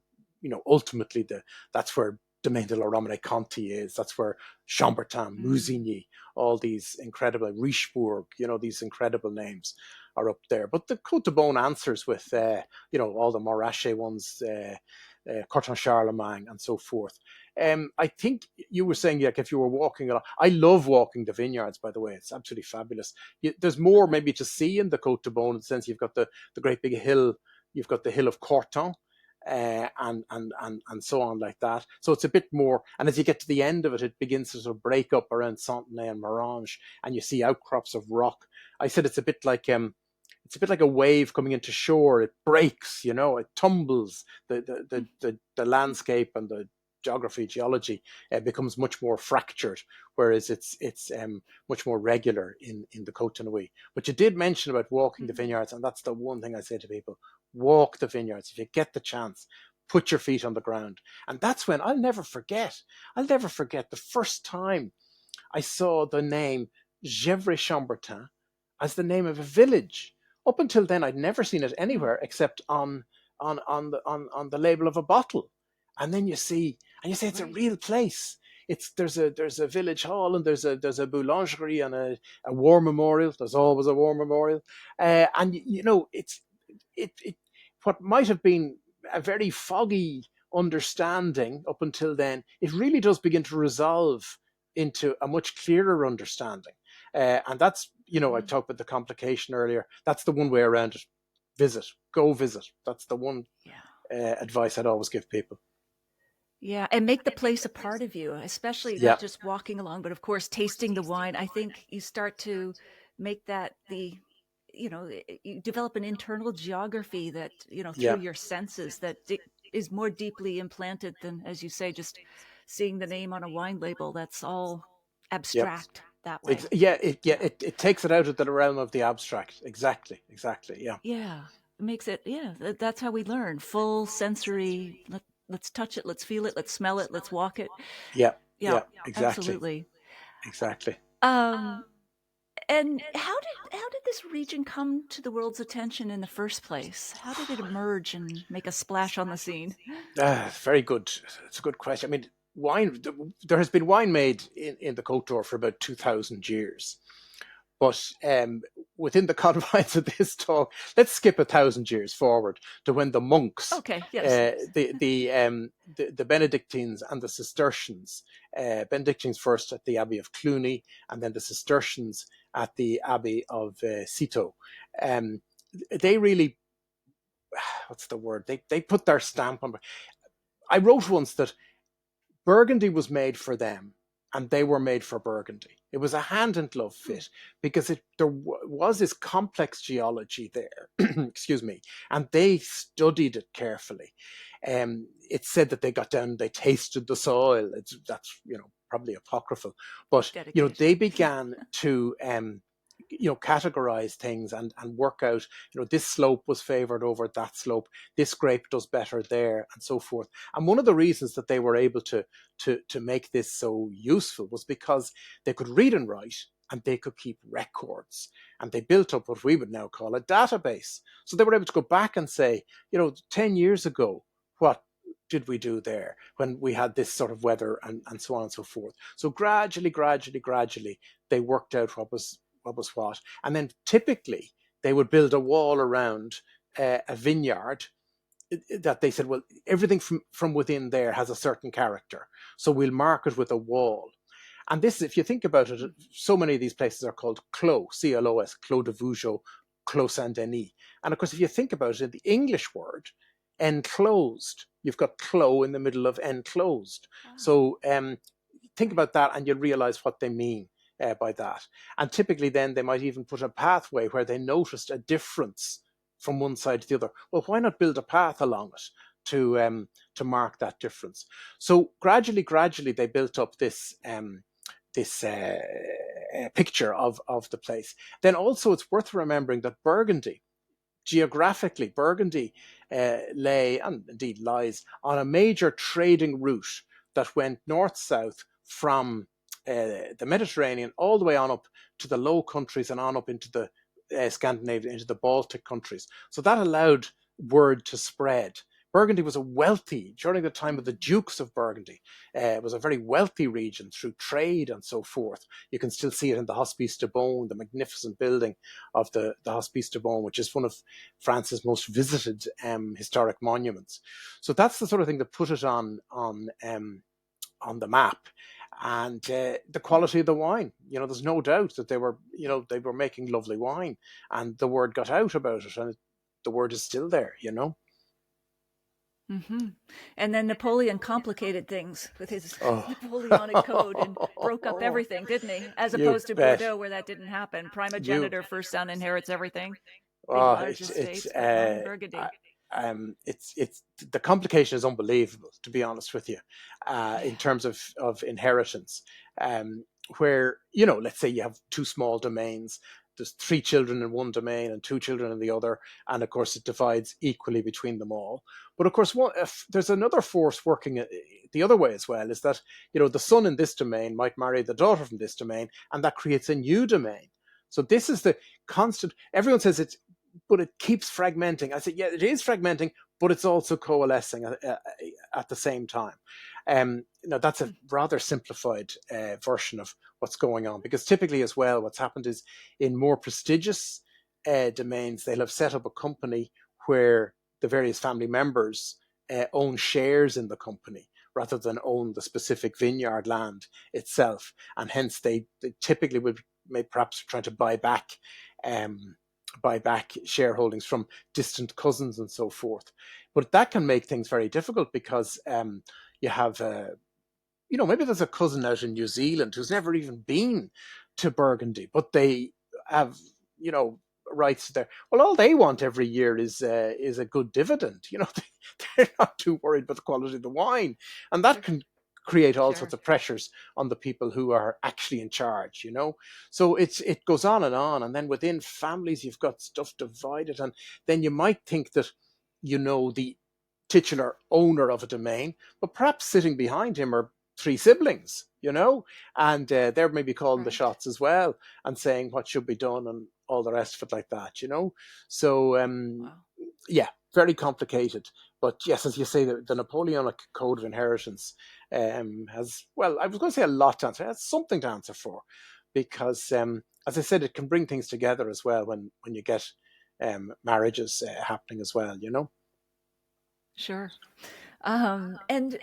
B: ultimately that's where Domaine de la Romanée-Conti is. That's where Chambertin, Musigny, all these incredible, Richebourg, these incredible names are up there. But the Côte de Beaune answers with, all the Montrachet ones, Corton Charlemagne, and so forth. I think you were saying, like, if you were walking along, I love walking the vineyards, by the way. It's absolutely fabulous. There's more maybe to see in the Côte de Beaune, in the sense you've got the great big hill, you've got the hill of Corton, and so on like that. So it's a bit more, and as you get to the end of it, it begins to sort of break up around Fontenay and Morange, and you see outcrops of rock. I said it's a bit like a wave coming into shore. It breaks, it tumbles. The landscape and the geology becomes much more fractured, whereas it's much more regular in the Côte de Nuit. But you did mention about walking the vineyards, and that's the one thing I say to people: walk the vineyards if you get the chance. Put your feet on the ground, and that's when I'll never forget the first time I saw the name Gevrey-Chambertin as the name of a village. Up until then, I'd never seen it anywhere except on the label of a bottle. And then you say it's a real place. There's a village hall, and there's a boulangerie and a war memorial. There's always a war memorial, and it what might have been a very foggy understanding up until then, it really does begin to resolve into a much clearer understanding. And that's, I talked about the complication earlier. That's the one way around it. Go visit. That's the one advice I'd always give people.
A: Yeah, and make the place a part of you, especially not just walking along, but of course tasting the wine. I think you start to make that you develop an internal geography that, through your senses, that is more deeply implanted than, as you say, just seeing the name on a wine label. That's all abstract that way.
B: It takes it out of the realm of the abstract. Exactly.
A: Yeah, it makes it, that's how we learn. Full sensory, let's touch it, let's feel it, let's smell it, let's walk it.
B: Yeah, exactly.
A: Absolutely.
B: Exactly.
A: And how did this region come to the world's attention in the first place? How did it emerge and make a splash on the scene?
B: Very good. It's a good question. I mean, wine. There has been wine made in the Côte d'Or for about 2,000 years, but within the confines of this talk, let's skip 1,000 years forward to when the monks, the Benedictines and the Cistercians, Benedictines first at the Abbey of Cluny, and then the Cistercians at the Abbey of Citeaux. They really, what's the word? They put their stamp on. I wrote once that Burgundy was made for them, and they were made for Burgundy. It was a hand and glove fit, because there was this complex geology there, excuse me, and they studied it carefully. It's said that they got down, they tasted the soil. That's probably apocryphal, but they began to categorize things and work out, this slope was favored over that slope, this grape does better there, and so forth. And one of the reasons that they were able to make this so useful was because they could read and write, and they could keep records, and they built up what we would now call a database. So they were able to go back and say, 10 years ago, what did we do there when we had this sort of weather, and so on and so forth. So gradually, they worked out what was what. And then typically they would build a wall around a vineyard that they said, well, everything from within there has a certain character, so we'll mark it with a wall. And this, if you think about it, so many of these places are called Clos, C-L-O-S, Clos de Vougeot, Clos Saint-Denis. And of course, if you think about it, the English word, enclosed, you've got clos in the middle of enclosed. So think about that, and you'll realize what they mean. by that. And typically then they might even put a pathway where they noticed a difference from one side to the other. Well, why not build a path along it to mark that difference? So gradually, they built up this picture of the place. Then also, it's worth remembering that Burgundy, geographically, Burgundy lay, and indeed lies, on a major trading route that went north-south from the Mediterranean all the way on up to the Low Countries and on up into the Scandinavia, into the Baltic countries. So that allowed word to spread. Burgundy was a wealthy, during the time of the Dukes of Burgundy, it was a very wealthy region through trade and so forth. You can still see it in the Hospice de Beaune, the magnificent building of the Hospice de Beaune, which is one of France's most visited historic monuments. So that's the sort of thing that put it on the map. And the quality of the wine, there's no doubt that they were making lovely wine, and the word got out about it, and the word is still there.
A: Hmm. And then Napoleon complicated things with his
B: Oh,
A: Napoleonic code and broke up everything, didn't he? As
B: you
A: opposed to
B: bet.
A: Bordeaux, where that didn't happen.
B: You
A: Primogenitor, first son inherits everything. Big,
B: Oh,
A: large estates, but not in Burgundy.
B: it's the complication is unbelievable, to be honest with you, in
A: Yeah.
B: terms of inheritance. Where let's say you have two small domains. There's three children in one domain and two children in the other, and of course it divides equally between them all. But of course, if there's another force working the other way as well, is that the son in this domain might marry the daughter from this domain, and that creates a new domain. So this is the constant. Everyone says it's, but it keeps fragmenting. I said, yeah, it is fragmenting, but it's also coalescing at the same time. That's a rather simplified version of what's going on, because typically as well, what's happened is in more prestigious domains, they'll have set up a company where the various family members own shares in the company rather than own the specific vineyard land itself. And hence they typically would perhaps trying to buy back shareholdings from distant cousins and so forth. But that can make things very difficult, because you have, maybe there's a cousin out in New Zealand who's never even been to Burgundy, but they have, rights there. Well, all they want every year is a good dividend. They're not too worried about the quality of the wine, and that
A: Sure.
B: can create all
A: Sure.
B: sorts of pressures on the people who are actually in charge. So it goes on, and then within families you've got stuff divided, and then you might think that the titular owner of a domain, but perhaps sitting behind him are three siblings, and they're maybe calling the
A: Right.
B: shots as well and saying what should be done and all the rest of it like that. So
A: Wow.
B: yeah, very complicated. But yes, as you say, the Napoleonic Code of Inheritance has, well, I was going to say a lot to answer. It has something to answer for, because, as I said, it can bring things together as well when you get marriages happening as well.
A: Sure. And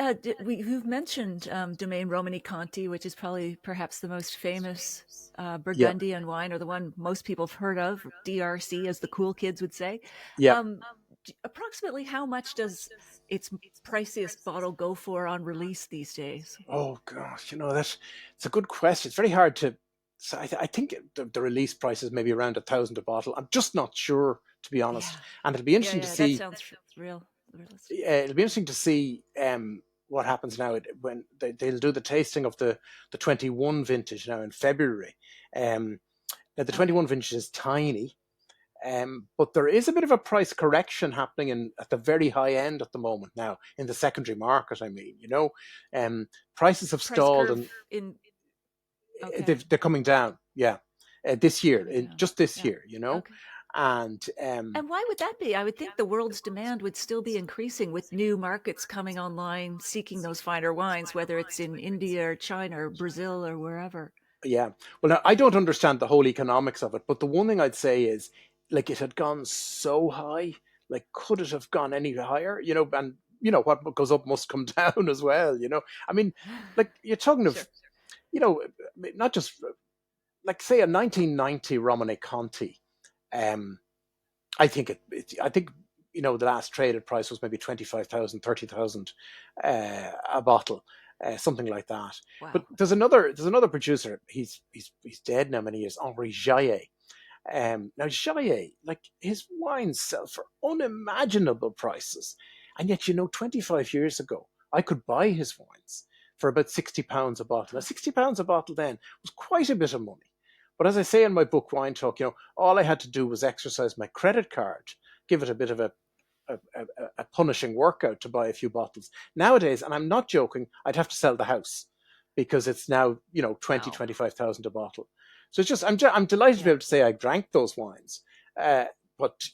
A: you've mentioned Domaine Romani Conti, which is probably perhaps the most famous
B: Yeah,
A: Burgundian wine, or the one most people have heard of, DRC, as the cool kids would say.
B: yeah.
A: Um, Approximately how much does its priciest bottle go for on release these days?
B: Oh gosh, it's a good question. It's very hard to. So I think the release price is maybe around 1,000 a bottle. I'm just not sure, to be honest.
A: Yeah,
B: And
A: yeah, that sounds realistic.
B: it'll be interesting to see what happens now when they'll do the tasting of the 21 vintage now in February. Now the
A: Okay,
B: 21 vintage is tiny, but there is a bit of a price correction happening at the very high end at the moment now in the secondary market. I mean, prices have
A: price
B: stalled,
A: curve
B: and
A: in. Okay,
B: they're coming down. Yeah, this
A: they're
B: year,
A: coming down.
B: just this
A: Yeah.
B: year.
A: Okay.
B: And
A: And why would that be? I would think the world's demand would still be increasing with new markets coming online, seeking those finer wines, whether it's in India or China or Brazil or wherever.
B: yeah, well, now, I don't understand the whole economics of it, but the one thing I'd say is, like, it had gone so high. Like, could it have gone any higher? And what goes up must come down as well. I mean, like, you're talking of,
A: Sure.
B: you know, not just like, say, a 1990 Romane Conti. Um, I think the last traded price was maybe 25,000, 30,000 a bottle. something like that. But
A: Wow.
B: there's another producer. He's dead now many years. Henri Jaillet. Now Jaillet, like his wines sell for unimaginable prices, and yet 25 years ago I could buy his wines for about £60 a bottle. Now £60 a bottle then was quite a bit of money. But as I say in my book Wine Talk, all I had to do was exercise my credit card, give it a bit of a, a, a punishing workout to buy a few bottles. Nowadays, and I'm not joking, I'd have to sell the house because it's now 20,
A: Wow.
B: 25,000 a bottle. So it's just I'm delighted to be
A: Yeah.
B: able to say I drank those wines, but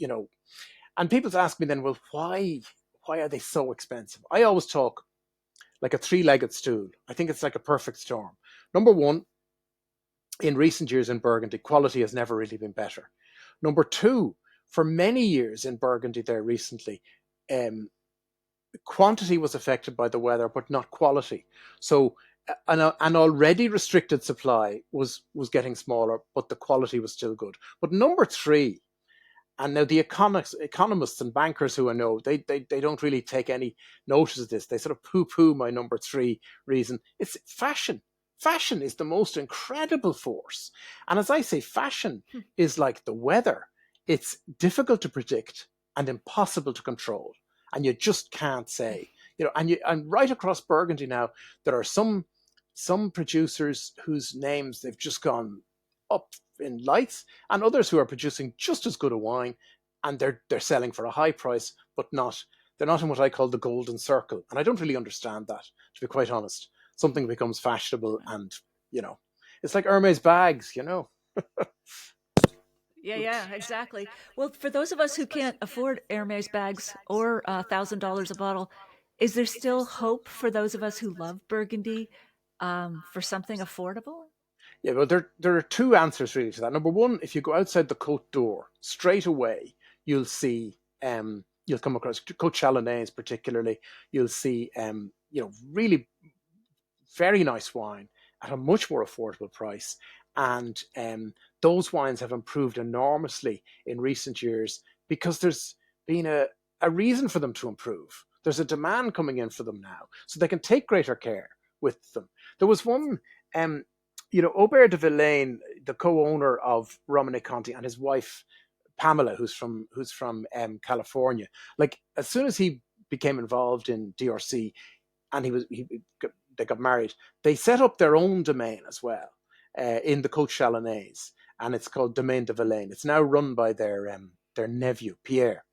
B: and people ask me then, well, why are they so expensive? I always talk like a three-legged stool. I think it's like a perfect storm. Number one, in recent years in Burgundy, quality has never really been better. Number two, for many years in Burgundy there recently, um, quantity was affected by the weather, but not quality. So an already restricted supply was getting smaller, but the quality was still good. But number three, and now the economists and bankers who I know, they don't really take any notice of this. They sort of poo-poo my number three reason. It's fashion. Fashion is the most incredible force. And as I say, fashion
A: Hmm.
B: is like the weather. It's difficult to predict and impossible to control. And you just can't say. And right across Burgundy now, there are some producers whose names they've just gone up in lights, and others who are producing just as good a wine, and they're selling for a high price, but they're not in what I call the golden circle. And I don't really understand that, to be quite honest. Something becomes fashionable, and it's like Hermes bags.
A: Yeah, yeah, exactly. Well, for those of us who can't afford Hermes bags or $1,000 a bottle, is there still hope for those of us who love Burgundy for something affordable?
B: Yeah, well, there are two answers really to that. Number one, if you go outside the Côte d'Or, straight away you'll see you'll come across Côte Chalonnaise particularly. You'll see really very nice wine at a much more affordable price. And those wines have improved enormously in recent years because there's been a reason for them to improve. There's a demand coming in for them now, so they can take greater care with them. There was one, Aubert de Villaine, the co-owner of Romane Conti, and his wife Pamela, who's from California. Like as soon as he became involved in DRC, and they got married, they set up their own domain as well in the Côte Chalonnaise, and it's called Domaine de Villaine. It's now run by their nephew Pierre,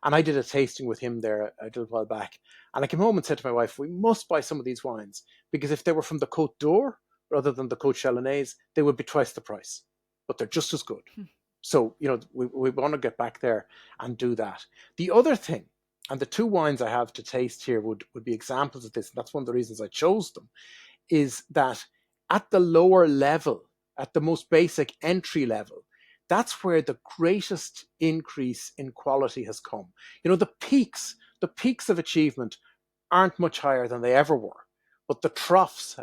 B: and I did a tasting with him there a little while back. And I came home and said to my wife, we must buy some of these wines because if they were from the Côte d'Or rather than the Côte Chalonnaise, they would be twice the price, but they're just as good.
A: Hmm.
B: So, we want to get back there and do that. The other thing, and the two wines I have to taste here would be examples of this, and that's one of the reasons I chose them, is that at the lower level, at the most basic entry level, that's where the greatest increase in quality has come. The peaks of achievement aren't much higher than they ever were, but the troughs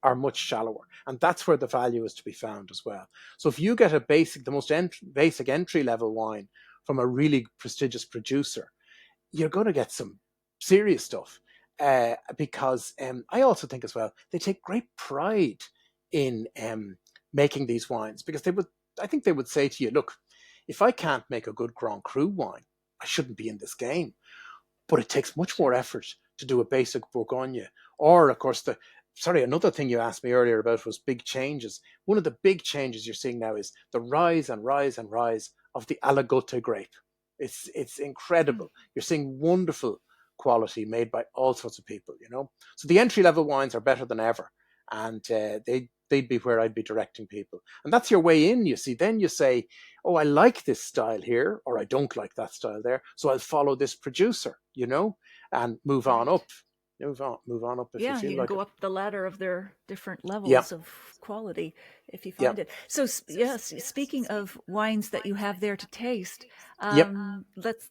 B: are much shallower, and that's where the value is to be found as well. So if you get the most basic entry level wine from a really prestigious producer, you're going to get some serious stuff. Because I also think as well they take great pride in making these wines, because I think they would say to you, look, if I can't make a good Grand Cru wine, I shouldn't be in this game. But it takes much more
A: Sure.
B: effort to do a basic Bourgogne. Or, of course, another thing you asked me earlier about was big changes. One of the big changes you're seeing now is the rise and rise and rise of the Alagote grape. It's
A: Hmm.
B: incredible. You're seeing wonderful quality made by all sorts of people. So the entry level wines are better than ever, and they'd be where I'd be directing people. And that's your way in. You see, then you say, oh, I like this style here, or I don't like that style there, so I'll follow this producer, and move on
A: Right.
B: up. Move on up if you
A: Yeah,
B: feel
A: you can
B: like
A: go
B: it.
A: up the ladder of their different
B: Yeah,
A: levels of quality if you
B: yeah,
A: find it. So, yes, speaking of wines that you have there to taste,
B: yep,
A: let's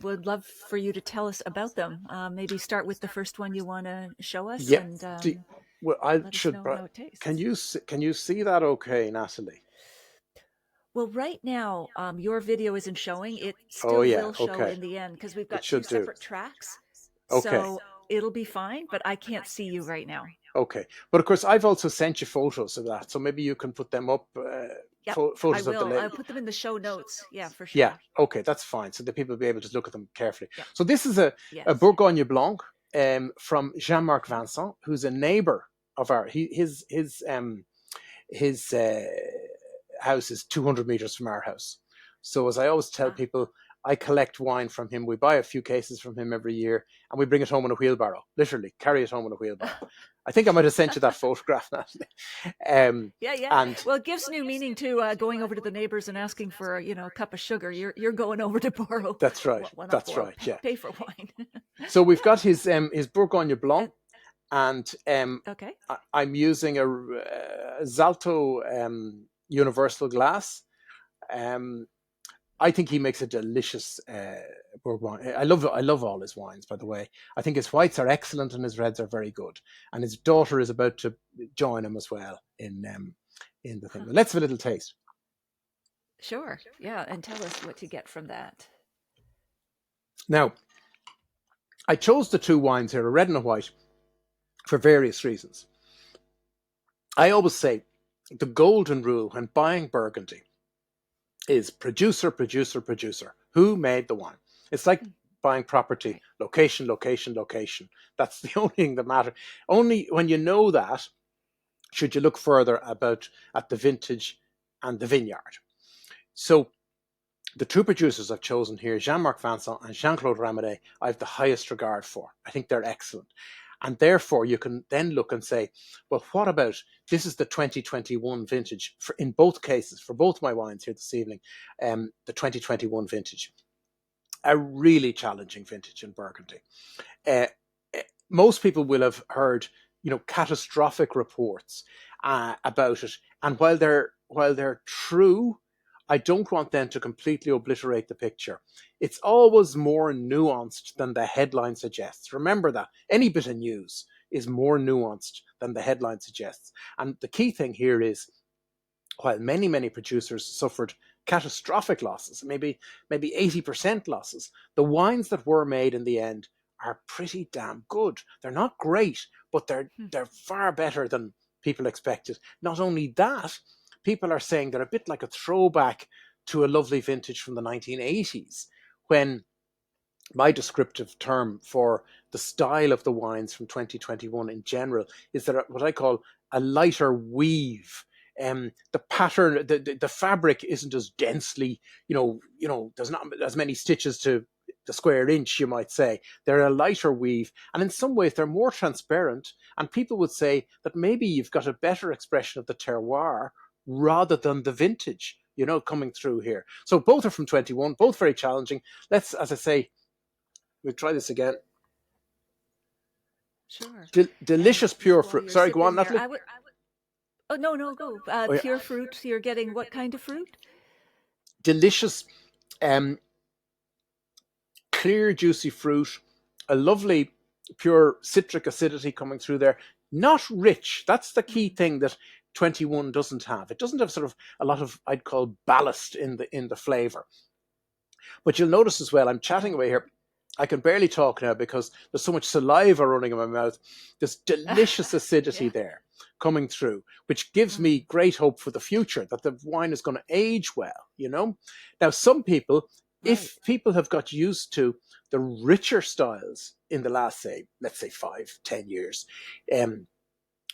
A: would love for you to tell us about them. Maybe start with the first one you want to show us,
B: yep.
A: and
B: Well, I
A: let us
B: should.
A: know how it
B: Can
A: tastes.
B: you see that? Okay, Natalie.
A: Well, right now, your video isn't showing. It
B: Oh
A: still
B: yeah.
A: will show
B: Okay.
A: in the end because we've
B: It
A: got two
B: should do.
A: separate tracks.
B: Okay.
A: So it'll be fine, but I can't see you right now.
B: Okay. But of course, I've also sent you photos of that. So maybe you can put them up,
A: Yep, I
B: photos of the
A: will.
B: lake.
A: I'll put them in the show notes. Yeah, for
B: Yeah.
A: sure.
B: Okay. That's fine. So that people will be able to look at them carefully.
A: Yep.
B: So this is a
A: Yes.
B: Bourgogne Blanc from Jean-Marc Vincent, who's a neighbor of our, his house is 200 meters from our house. So as I always tell
A: Ah.
B: people, I collect wine from him. We buy a few cases from him every year and we bring it home in a wheelbarrow, literally carry it home in a wheelbarrow. I think I might have sent you that photograph, Natalie.
A: Yeah, yeah.
B: And
A: Well, it gives new meaning to going over to the neighbors and asking for a cup of sugar. You're going over to borrow.
B: that's right.
A: Well, not
B: That's
A: borrow.
B: right. Yeah.
A: Pay for wine.
B: So we've got his Bourgogne Blanc,
A: And-
B: and
A: okay.
B: I'm using a Zalto universal glass. Um, I think he makes a delicious Bourgogne. I love all his wines, by the way. I think his whites are excellent and his reds are very good. And his daughter is about to join him as well in the thing.
A: Huh.
B: But let's have a little taste.
A: Sure. Yeah, and tell us what you get from that.
B: Now, I chose the two wines here, a red and a white, for various reasons. I always say the golden rule when buying Burgundy is producer, producer, producer. Who made the wine? It's like buying property,
A: Right.
B: location, location, location. That's the only thing that matters. Only when you know that, should you look further at the vintage and the vineyard. So the two producers I've chosen here, Jean-Marc Vincent and Jean-Claude Ramadé, I have the highest regard for. I think they're excellent. And therefore, you can then look and say, well, what about, this is the 2021 vintage, in both cases, for both my wines here this evening, the 2021 vintage. A really challenging vintage in Burgundy. Most people will have heard, catastrophic reports about it. And while they're true, I don't want them to completely obliterate the picture. It's always more nuanced than the headline suggests. Remember that. Any bit of news is more nuanced than the headline suggests. And the key thing here is, while many, many producers suffered catastrophic losses, maybe 80% losses, the wines that were made in the end are pretty damn good. They're not great, but they're far better than people expected. Not only that, people are saying they're a bit like a throwback to a lovely vintage from the 1980s, when my descriptive term for the style of the wines from 2021 in general is that what I call a lighter weave. The pattern, the fabric isn't as densely, there's not as many stitches to the square inch, you might say. They're a lighter weave, and in some ways they're more transparent, and people would say that maybe you've got a better expression of the terroir rather than the vintage, coming through here. So both are from 21, both very challenging. Let's, as I say, we'll try this again.
A: Sure.
B: Delicious pure fruit. Sorry, go on,
A: There,
B: Natalie.
A: Oh, no, go.
B: Oh, yeah.
A: Pure fruit. You're getting what kind of fruit?
B: Delicious, clear, juicy fruit. A lovely, pure citric acidity coming through there. Not rich. That's the key thing that 21 doesn't have. It doesn't have sort of a lot of, I'd call, ballast in the flavour. But you'll notice as well, I'm chatting away here. I can barely talk now because there's so much saliva running in my mouth. There's delicious acidity there coming through, which gives me great hope for the future that the wine is going to age well, Now, some people, if people have got used to the richer styles in the last, let's say 5-10 years,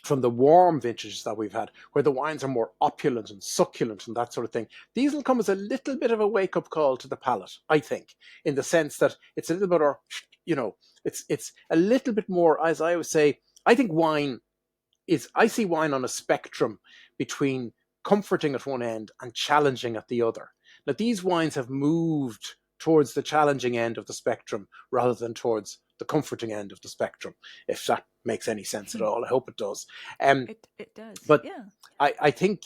B: from the warm vintages that we've had, where the wines are more opulent and succulent and that sort of thing, these will come as a little bit of a wake-up call to the palate, I think, in the sense that it's a little bit, it's a little bit more, as I always say, I see wine on a spectrum between comforting at one end and challenging at the other. Now, these wines have moved towards the challenging end of the spectrum rather than towards the comforting end of the spectrum, if that makes any sense at all. I hope it does.
A: It does.
B: But
A: yeah.
B: I think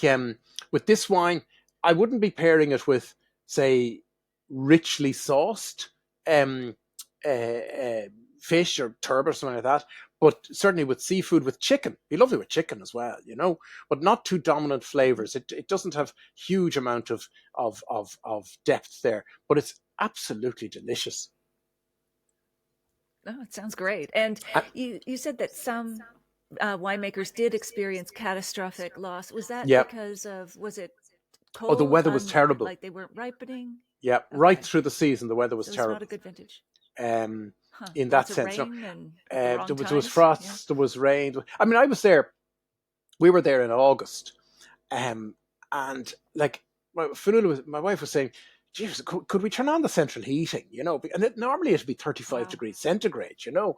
B: with this wine, I wouldn't be pairing it with, say, richly sauced fish or turbot or something like that. But certainly with seafood, with chicken, be lovely with chicken as well, but not too dominant flavors. It doesn't have huge amount of depth there, but it's absolutely delicious.
A: Oh, it sounds great. And
B: Uh,
A: you said that some winemakers did experience catastrophic loss. Was that
B: yeah.
A: because of, was it
B: Oh, the
A: cold,
B: weather was terrible.
A: like they weren't ripening?
B: Yeah, right
A: Okay.
B: through the season, the weather was
A: So it's not a
B: terrible.
A: good vintage.
B: Um,
A: Huh.
B: in that
A: Lots of
B: sense, no,
A: rain and at the wrong
B: there was
A: times. Yeah.
B: frost, there was rain. I mean, I was there. We were there in August, um, and like my wife was saying, "Jesus, could we turn on the central heating?" You know, and normally it'd be 35
A: Wow.
B: degrees centigrade. You know,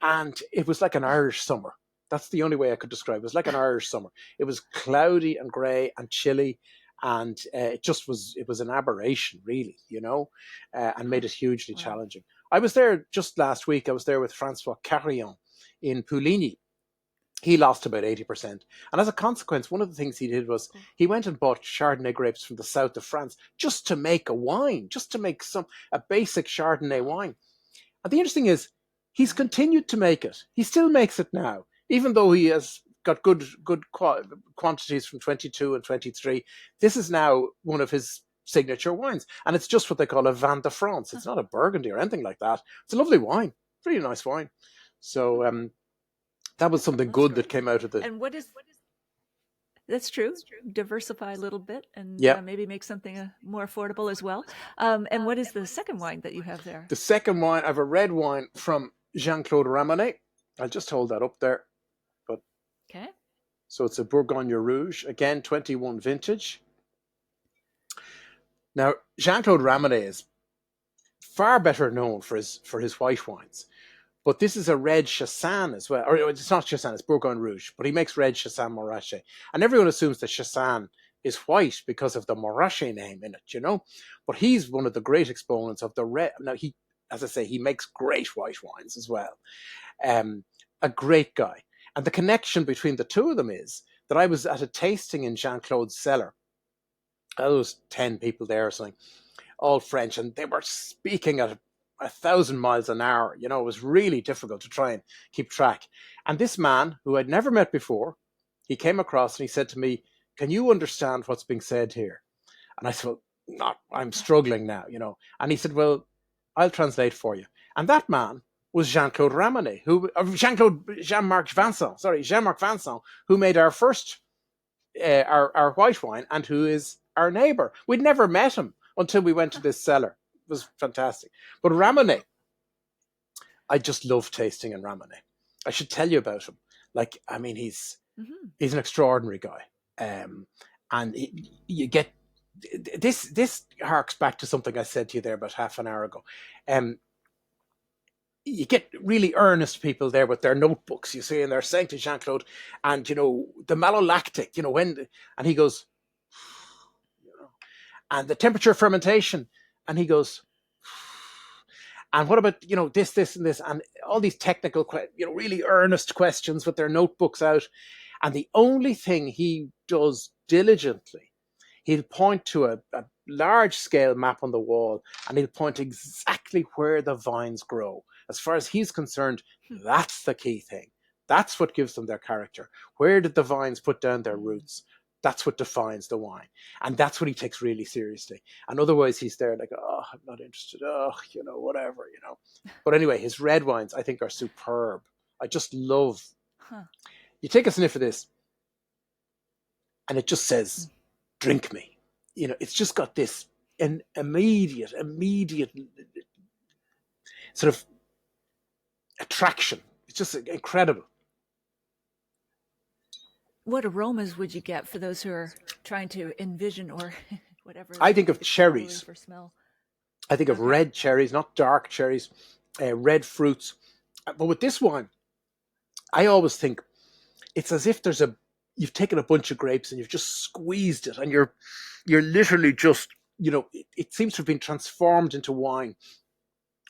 B: and it was like an Irish summer. That's the only way I could describe it. It was like an Irish summer. It was cloudy and grey and chilly, and it was an aberration, really, you know, and
A: Huh.
B: made it hugely
A: Wow.
B: challenging. I was there just last week. I was there with Francois Carillon in Pouligny. He lost about 80%. And as a consequence, one of the things he did was
A: Oh,
B: he went and bought Chardonnay grapes from the south of France just to make a wine, just to make a basic Chardonnay wine. And the interesting is, he's
A: right.
B: continued to make it. He still makes it now, even though he has got good quantities from 22 and 23. This is now one of his signature wines, and it's just what they call a vin de France.
A: Huh.
B: It's not a Burgundy or anything like that. It's a lovely wine, really nice wine. So that was something
A: That's
B: good that
A: great.
B: came out of the.
A: And what is, that's true. Diversify a little bit and
B: Yeah,
A: maybe make something more affordable as well. And what is the second wine that you have there?
B: the second wine, I have a red wine from Jean-Claude Ramonet. I'll just hold that up there. But
A: Okay.
B: so it's a Bourgogne Rouge, again 21 vintage. Now, Jean-Claude Ramonet is far better known for his white wines, but this is a red Chassagne as well. Or it's not Chassagne, it's Bourgogne Rouge, but he makes red Chassagne Montrachet. And everyone assumes that Chassagne is white because of the Montrachet name in it, you know? But he's one of the great exponents of the red. Now, as I say, he makes great white wines as well. A great guy. And the connection between the two of them is that I was at a tasting in Jean-Claude's cellar. There was 10 people there or something, all French, and they were speaking at 1,000 miles an hour. You know, it was really difficult to try and keep track. And this man, who I'd never met before, he came across and he said to me, "Can you understand what's being said here?" And I said, "Well, not, I'm struggling now, you know." And he said, "Well, I'll translate for you." And that man was Jean-Claude Ramonet, Jean-Marc Vincent, who made our first, our white wine, and who is our neighbor. We'd never met him until we went to this cellar. It was fantastic. But Ramonet, I just love tasting in Ramonet. I should tell you about him. Like, I mean,
A: Mm-hmm.
B: he's an extraordinary guy, and you get this harks back to something I said to you there about half an hour ago. Um, you get really earnest people there with their notebooks, you see, and they're saying to Jean Claude, and you know, the malolactic, you know, and he goes, you know, and the temperature of fermentation, and he goes, and what about, you know, this, and this, and all these technical, you know, really earnest questions with their notebooks out. And the only thing he does diligently, he'll point to a large scale map on the wall and he'll point exactly where the vines grow. As far as he's concerned, that's the key thing. That's what gives them their character. Where did the vines put down their roots? That's what defines the wine. And that's what he takes really seriously. And otherwise he's there like, oh, I'm not interested. Oh, you know, whatever, you know. But anyway, his red wines, I think, are superb. I just love.
A: Huh.
B: You take a sniff of this and it just says, drink me. You know, it's just got this an immediate sort of attraction. It's just incredible.
A: What aromas would you get for those who are trying to envision or whatever
B: I think of
A: it's called
B: cherries.
A: for smell?
B: I think of
A: Okay.
B: red cherries, not dark cherries, red fruits. But with this wine, I always think it's as if you've taken a bunch of grapes and you've just squeezed it, and you're literally just, you know, it seems to have been transformed into wine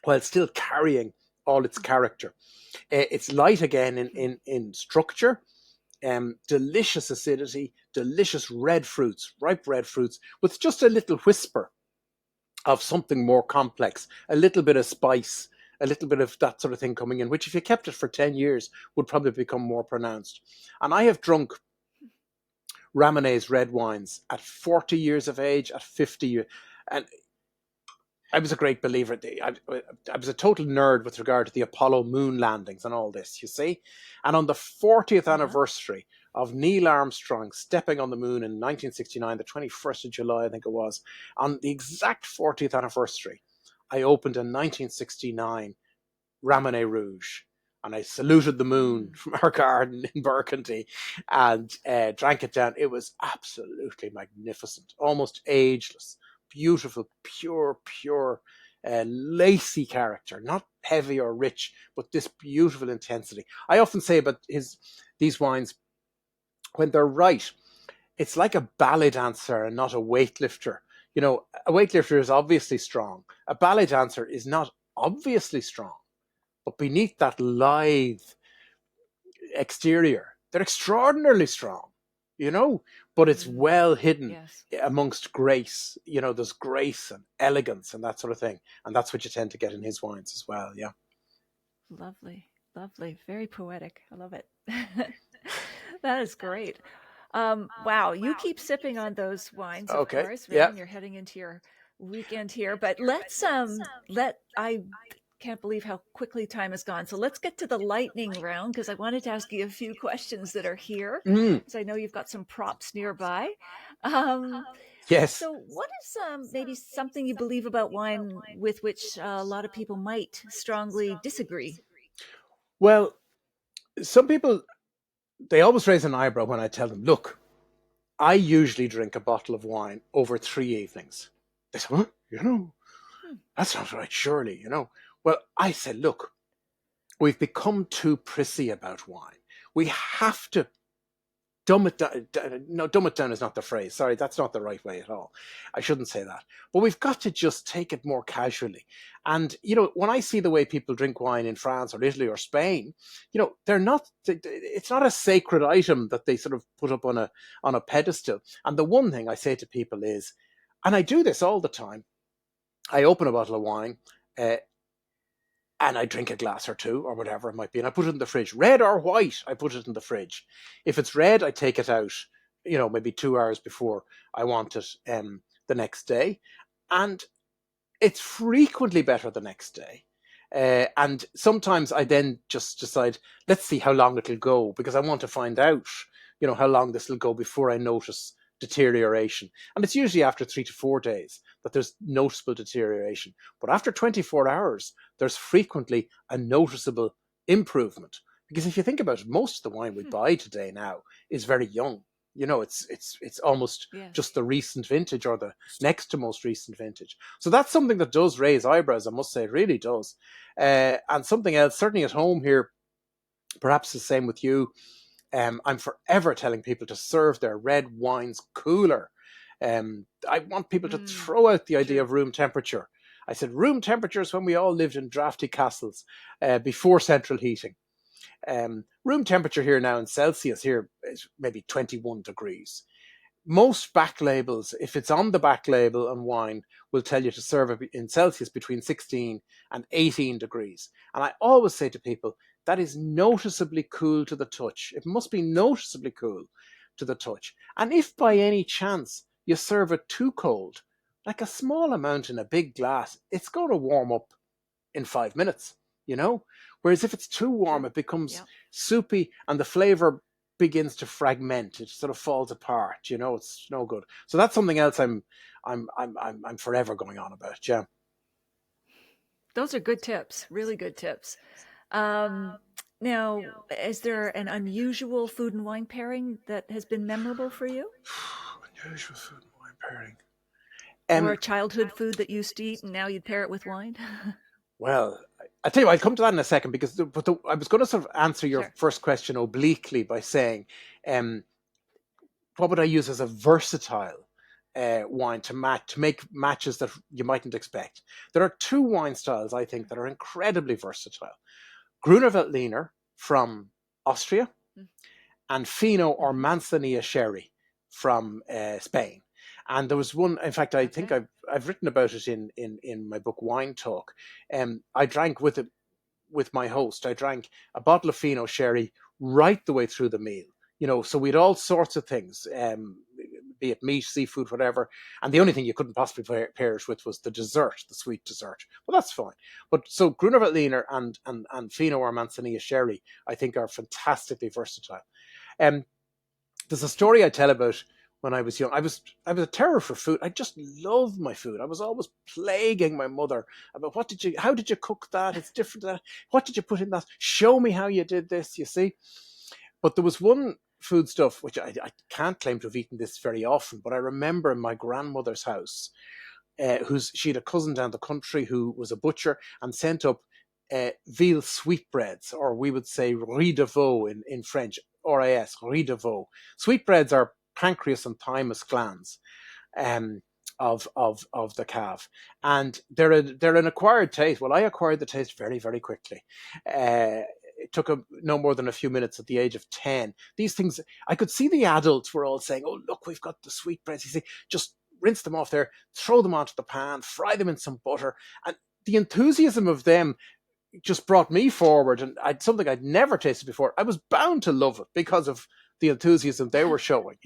B: while still carrying all its character. It's light again in structure, delicious acidity, delicious red fruits, ripe red fruits, with just a little whisper of something more complex, a little bit of spice, a little bit of that sort of thing coming in, which if you kept it for 10 years would probably become more pronounced. And I have drunk Ramonet's red wines at 40 years of age, at 50 years. And I was a great believer. I was a total nerd with regard to the Apollo moon landings and all this, you see. And on the 40th
A: Uh-huh.
B: anniversary of Neil Armstrong stepping on the moon in 1969, the 21st of July, I think it was, on the exact 40th anniversary, I opened a 1969 Ramonet Rouge. And I saluted the moon
A: Mm.
B: from our garden in Burgundy and drank it down. It was absolutely magnificent, almost ageless, beautiful, pure, lacy character, not heavy or rich, but this beautiful intensity. I often say about these wines, when they're right, it's like a ballet dancer and not a weightlifter. You know, a weightlifter is obviously strong. A ballet dancer is not obviously strong, but beneath that lithe exterior, they're extraordinarily strong, you know, but it's
A: Mm.
B: well hidden
A: Yes.
B: amongst grace. You know, there's grace and elegance and that sort of thing. And that's what you tend to get in his wines as well. Yeah.
A: Lovely. Lovely. Very poetic. I love it. That is great. Wow. You keep sipping on those wines, of
B: Okay.
A: course,
B: Yeah.
A: Raymond. You're heading into your weekend here, but I can't believe how quickly time has gone. So let's get to the lightning round because I wanted to ask you a few questions that are here,
B: Mm,
A: because I know you've got some props nearby. Um,
B: yes.
A: so, what is maybe something you believe about wine with which a lot of people might strongly disagree?
B: Well, some people, they always raise an eyebrow when I tell them, look, I usually drink a bottle of wine over 3 evenings. They say, what? You know,
A: Hmm.
B: that's not right, surely, you know. Well, I said, look, we've become too prissy about wine. We have to dumb it down. No, dumb it down is not the phrase. Sorry, that's not the right way at all. I shouldn't say that. But we've got to just take it more casually. And, you know, when I see the way people drink wine in France or Italy or Spain, you know, it's not a sacred item that they sort of put up on a pedestal. And the one thing I say to people is, and I do this all the time, I open a bottle of wine, uh, and I drink a glass or two or whatever it might be, and I put it in the fridge. Red or white, I put it in the fridge. If it's red, I take it out, you know, maybe 2 hours before I want it the next day. And it's frequently better the next day. And sometimes I then just decide, let's see how long it'll go, because I want to find out, you know, how long this will go before I notice deterioration. And it's usually after 3 to 4 days that there's noticeable deterioration. But after 24 hours, there's frequently a noticeable improvement. Because if you think about it, most of the wine we
A: Hmm.
B: buy today now is very young. You know, it's almost
A: Yes.
B: just the recent vintage or the next to most recent vintage. So that's something that does raise eyebrows, I must say, it really does. And something else, certainly at home here, perhaps the same with you. I'm forever telling people to serve their red wines cooler. I want people to
A: Mm,
B: throw out the idea
A: true.
B: of room temperature. I said room temperature is when we all lived in drafty castles before central heating. Room temperature here now in Celsius here is maybe 21 degrees. Most back labels, if it's on the back label on wine, will tell you to serve it in Celsius between 16 and 18 degrees. And I always say to people, that is noticeably cool to the touch. It must be noticeably cool to the touch. And if by any chance you serve it too cold, like a small amount in a big glass, it's going to warm up in 5 minutes, you know? Whereas if it's too warm,
A: True.
B: it becomes
A: Yeah.
B: soupy and the flavor begins to fragment. It sort of falls apart, you know, it's no good. So that's something else I'm forever going on about. Yeah.
A: Those are good tips. Really good tips. Um, Now, is there an unusual food and wine pairing that has been memorable for you,
B: Unusual food and wine pairing.
A: or
B: Um,
A: a childhood food that you used to eat and now you'd pair it with wine?
B: well, I tell you what, I'll come to that in a second because I was going to sort of answer your
A: Sure.
B: first question obliquely by saying, um, what would I use as a versatile wine to make matches that you mightn't expect? There are two wine styles I think that are incredibly versatile: Gruner Veltliner from Austria and Fino or
A: Mm-hmm.
B: Manzanilla Sherry from Spain. And there was one, in fact, I think
A: Okay.
B: I've written about it in my book Wine Talk. I drank with my host. I drank a bottle of Fino Sherry right the way through the meal. You know, so we had all sorts of things be it meat, seafood, whatever. And the only thing you couldn't possibly pair it with was the dessert, the sweet dessert. Well, that's fine. But so Gruner Veltliner and Fino or Manzanilla sherry, I think, are fantastically versatile. There's a story I tell about when I was young. I was a terror for food. I just loved my food. I was always plaguing my mother about how did you cook that? It's different than that. What did you put in that? Show me how you did this, you see. But there was one food stuff, which I can't claim to have eaten this very often, but I remember in my grandmother's house, she had a cousin down the country who was a butcher and sent up veal sweetbreads, or we would say riz de veau in French, RIS, riz de veau. Sweetbreads are pancreas and thymus glands of the calf, and they're an acquired taste. Well, I acquired the taste very, very quickly. It took no more than a few minutes at the age of 10. These things, I could see the adults were all saying, "Oh, look, we've got the sweetbreads." You see, just rinse them off there, throw them onto the pan, fry them in some butter, and the enthusiasm of them just brought me forward, and something I'd never tasted before. I was bound to love it because of the enthusiasm they were showing,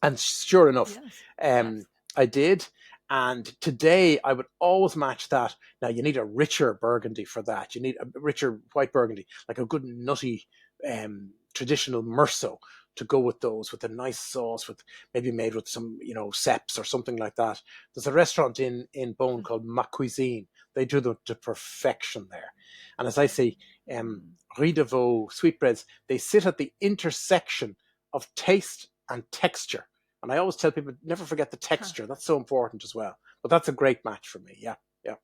B: And sure enough,
A: Yes.
B: I did. And today I would always match that. Now you need a richer Burgundy for that. You need a richer white Burgundy, like a good nutty traditional Merceau to go with those, with a nice sauce, with maybe made with some, ceps or something like that. There's a restaurant in Beaune called Ma Cuisine. They do them to perfection there. And as I say, riz de veau, sweetbreads, they sit at the intersection of taste and texture. And I always tell people, never forget the texture. That's so important as well. But that's a great match for me. Yeah, yeah.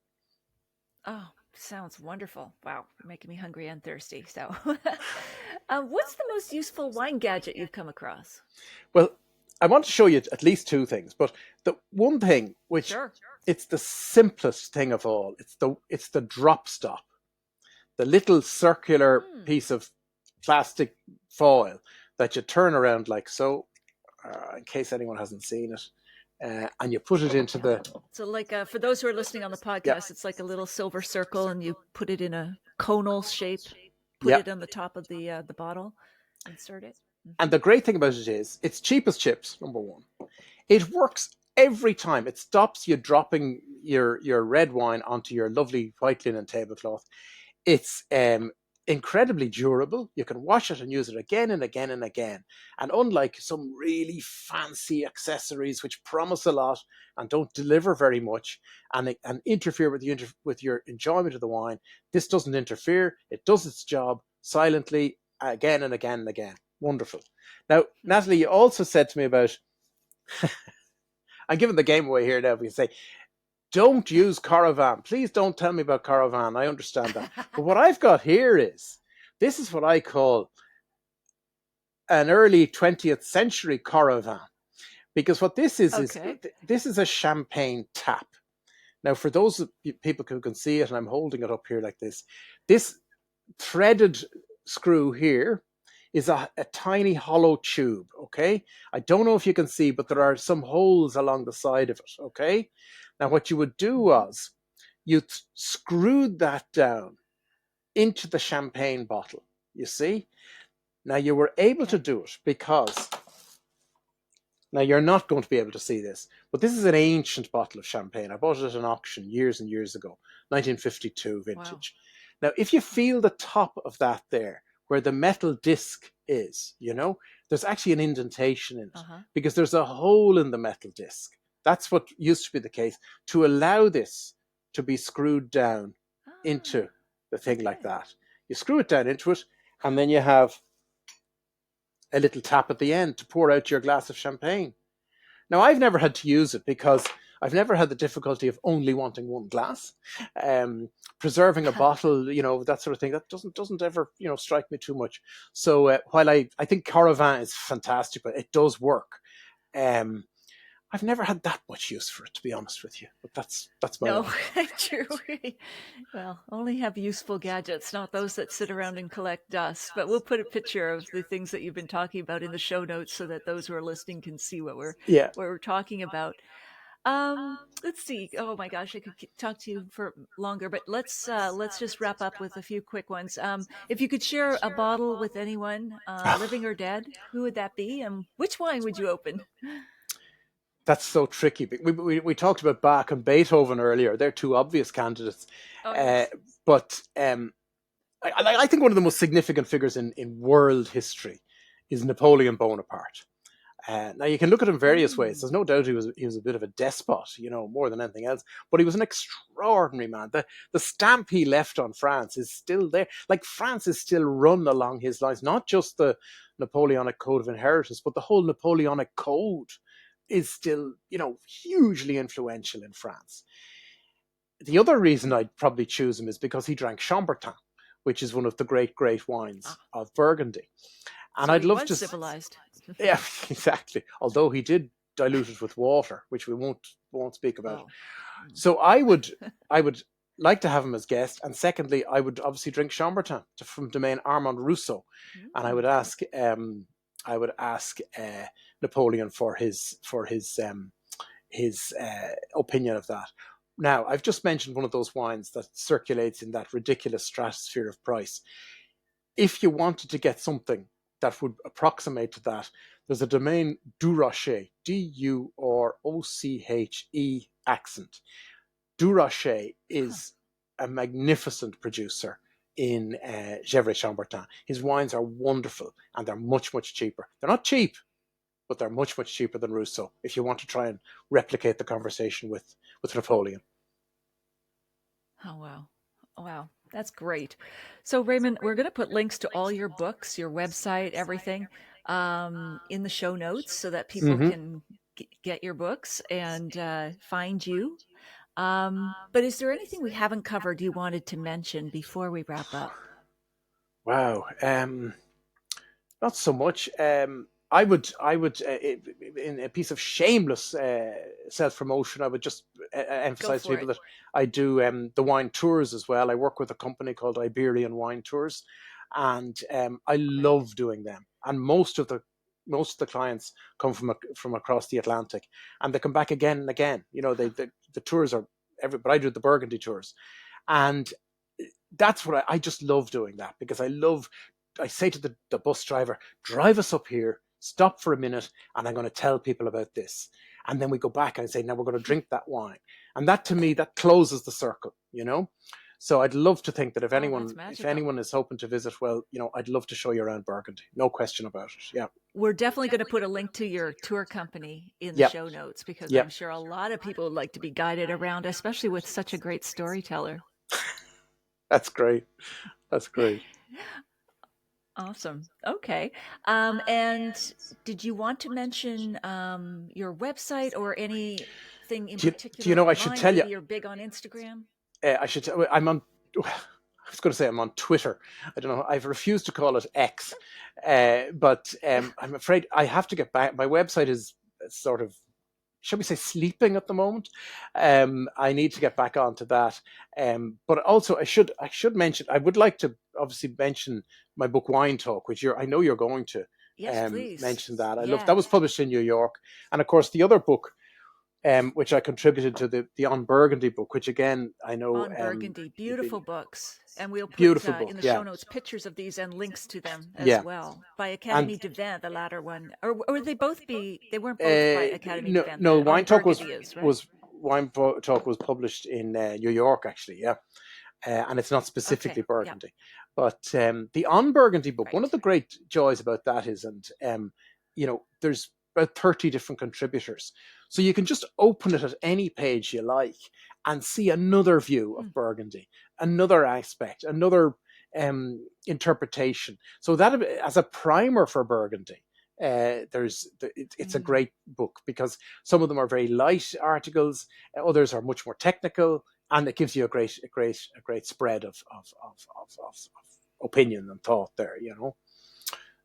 A: Oh, sounds wonderful. Wow, you're making me hungry and thirsty. So, what's the most useful wine gadget you've come across?
B: Well, I want to show you at least two things. But the one thing, which
A: Sure.
B: it's the simplest thing of all, it's the drop stop. The little circular piece of plastic foil that you turn around like so, in case anyone hasn't seen it, and you put it into the.
A: So, like for those who are listening on the podcast, it's like a little silver circle, and you put it in a conal shape. Put it on the top of the bottle. Insert it.
B: And the great thing about it is, it's cheap as chips. Number one, it works every time. It stops you dropping your red wine onto your lovely white linen tablecloth. It's incredibly durable. You can wash it and use it again and again and again. And unlike some really fancy accessories which promise a lot and don't deliver very much and interfere with your enjoyment of the wine, this doesn't interfere. It does its job silently again and again and again. Wonderful. Now, Natalie, you also said to me about, I'm giving the game away here now, we can say, don't use Caravan. Please don't tell me about Caravan. I understand that. But what I've got here this is what I call an early 20th century Caravan. Because what this is this is a champagne tap. Now, for those people who can see it, and I'm holding it up here like this threaded screw here is a tiny hollow tube, okay? I don't know if you can see, but there are some holes along the side of it, okay? Now, what you would do was you screwed that down into the champagne bottle, you see? Now, you were able to do it because, now you're not going to be able to see this, but this is an ancient bottle of champagne. I bought it at an auction years and years ago, 1952 vintage. Wow. Now, if you feel the top of that there, where the metal disc is, there's actually an indentation in it because there's a hole in the metal disc. That's what used to be the case, to allow this to be screwed down into the thing like that. You screw it down into it, and then you have a little tap at the end to pour out your glass of champagne. Now, I've never had to use it because I've never had the difficulty of only wanting one glass. Preserving a bottle, that sort of thing, that doesn't ever, strike me too much. So while I think Caravan is fantastic, but it does work. I've never had that much use for it, to be honest with you. But that's my
A: true. Well, only have useful gadgets, not those that sit around and collect dust. But we'll put a picture of the things that you've been talking about in the show notes so that those who are listening can see what we're talking about. Let's see. Oh my gosh, I could talk to you for longer, but let's just wrap up with a few quick ones. If you could share a bottle with anyone, living or dead, who would that be, and which wine would you open?
B: That's so tricky. We talked about Bach and Beethoven earlier. They're two obvious candidates.
A: Oh
B: Uh,
A: yes.
B: but I think one of the most significant figures in world history is Napoleon Bonaparte. Now you can look at him various ways. There's
A: Mm.
B: no doubt he was a bit of a despot, more than anything else. But he was an extraordinary man. The stamp he left on France is still there. Like France is still run along his lines. Not just the Napoleonic Code of Inheritance, but the whole Napoleonic Code is still, hugely influential in France. The other reason I'd probably choose him is because he drank Chambertin, which is one of the great wines
A: Ah,
B: of Burgundy. And
A: so
B: I'd
A: he
B: love
A: was
B: to.
A: civilized.
B: Yeah, exactly. Although he did dilute it with water, which we won't speak about.
A: Oh. Mm.
B: So I would like to have him as guest, and secondly, I would obviously drink Chambertin from Domaine Armand Rousseau, and I would
A: Okay.
B: ask Napoleon for his opinion of that. Now, I've just mentioned one of those wines that circulates in that ridiculous stratosphere of price. If you wanted to get something that would approximate to that, there's a Domaine Du Rocher, Duroche accent. Du Rocher
A: Huh.
B: is a magnificent producer in Gevrey-Chambertin. His wines are wonderful and they're much cheaper. They're not cheap, but they're much cheaper than Rousseau if you want to try and replicate the conversation with Napoleon.
A: Oh wow. Oh, wow. That's great. So Raymond, we're going to put links to all your books, your website, everything, in the show notes so that people
B: Mm-hmm.
A: can get your books and find you. But is there anything we haven't covered you wanted to mention before we wrap up?
B: Wow. Not so much. I would, in a piece of shameless self promotion, I would just
A: Go
B: emphasize to
A: for
B: people
A: it.
B: that I do the wine tours as well. I work with a company called Iberian Wine Tours, and I
A: Okay.
B: love doing them. And most of the clients come from across the Atlantic, and they come back again and again.
A: Huh.
B: The tours are but I do the Burgundy tours, and that's what I just love doing that because I say to the bus driver, drive us up here, stop for a minute, and I'm going to tell people about this. And then we go back and I say, now we're going to drink that wine. And that to me, that closes the circle. So I'd love to think that if
A: Oh, that's
B: anyone if
A: magical.
B: anyone is hoping to visit, well, I'd love to show you around Burgundy. No question about it. Yeah.
A: We're definitely going to put a link to your tour company in the
B: Yep.
A: show notes because I'm
B: Yep.
A: sure a lot of people would like to be guided around, especially with such a great storyteller.
B: That's great. That's great.
A: Awesome. Okay. And did you want to mention your website or anything in
B: Do you
A: particular
B: know, I should
A: online?
B: tell you,
A: Maybe you're big on Instagram?
B: I should. I'm on. I was going to say I'm on Twitter. I don't know. I've refused to call it X, but I'm afraid I have to get back. My website is sort of, shall we say, sleeping at the moment. I need to get back onto that. But also, I should mention. I would like to obviously mention my book Wine Talk, which I know you're going to
A: Yes, please.
B: mention that. I love that was
A: Yes.
B: published in New York, and of course the other book which I contributed to the On Burgundy book, which again I know
A: On Burgundy.
B: you've been
A: Beautiful books. And we'll put
B: beautiful
A: in
B: book,
A: the
B: yeah,
A: show notes pictures of these and links to them as
B: yeah,
A: well by
B: and
A: Academy du Vin, the latter one. Or they both be, they weren't both by Academy du
B: no,
A: Vin.
B: no,
A: The On
B: Wine Talk
A: Burgundy is, right?
B: Talk was published in New York actually, yeah, and it's not
A: Okay.
B: specifically
A: Yeah.
B: Burgundy, but the On Burgundy book. One of
A: Right.
B: the great joys about that is, and there's about 30 different contributors, so you can just open it at any page you like and see another view
A: Hmm.
B: of Burgundy, another aspect, another interpretation. So that as a primer for Burgundy. It's a
A: Mm.
B: great book because some of them are very light articles, others are much more technical, and it gives you a great spread of opinion and thought there.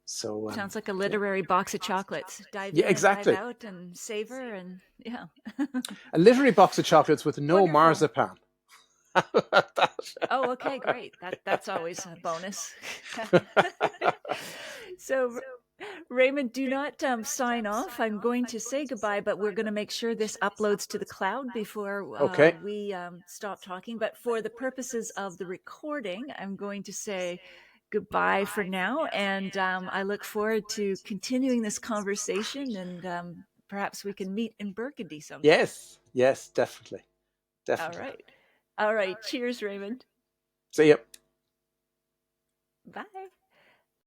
B: So
A: Sounds like a
B: yeah,
A: literary box of chocolates. Dive
B: yeah,
A: in and dive
B: exactly.
A: out and savor and yeah.
B: A literary box of chocolates with no
A: Wonderful.
B: marzipan.
A: Oh, okay, great. That's always a bonus. So Raymond, do not sign off. I'm going to say goodbye, but we're going to make sure this uploads to the cloud before
B: Okay.
A: we stop talking. But for the purposes of the recording, I'm going to say goodbye for now. And I look forward to continuing this conversation, and perhaps we can meet in Burgundy sometime.
B: Yes. Yes, definitely.
A: All
B: Definitely.
A: right. All right. Cheers, Raymond.
B: See you.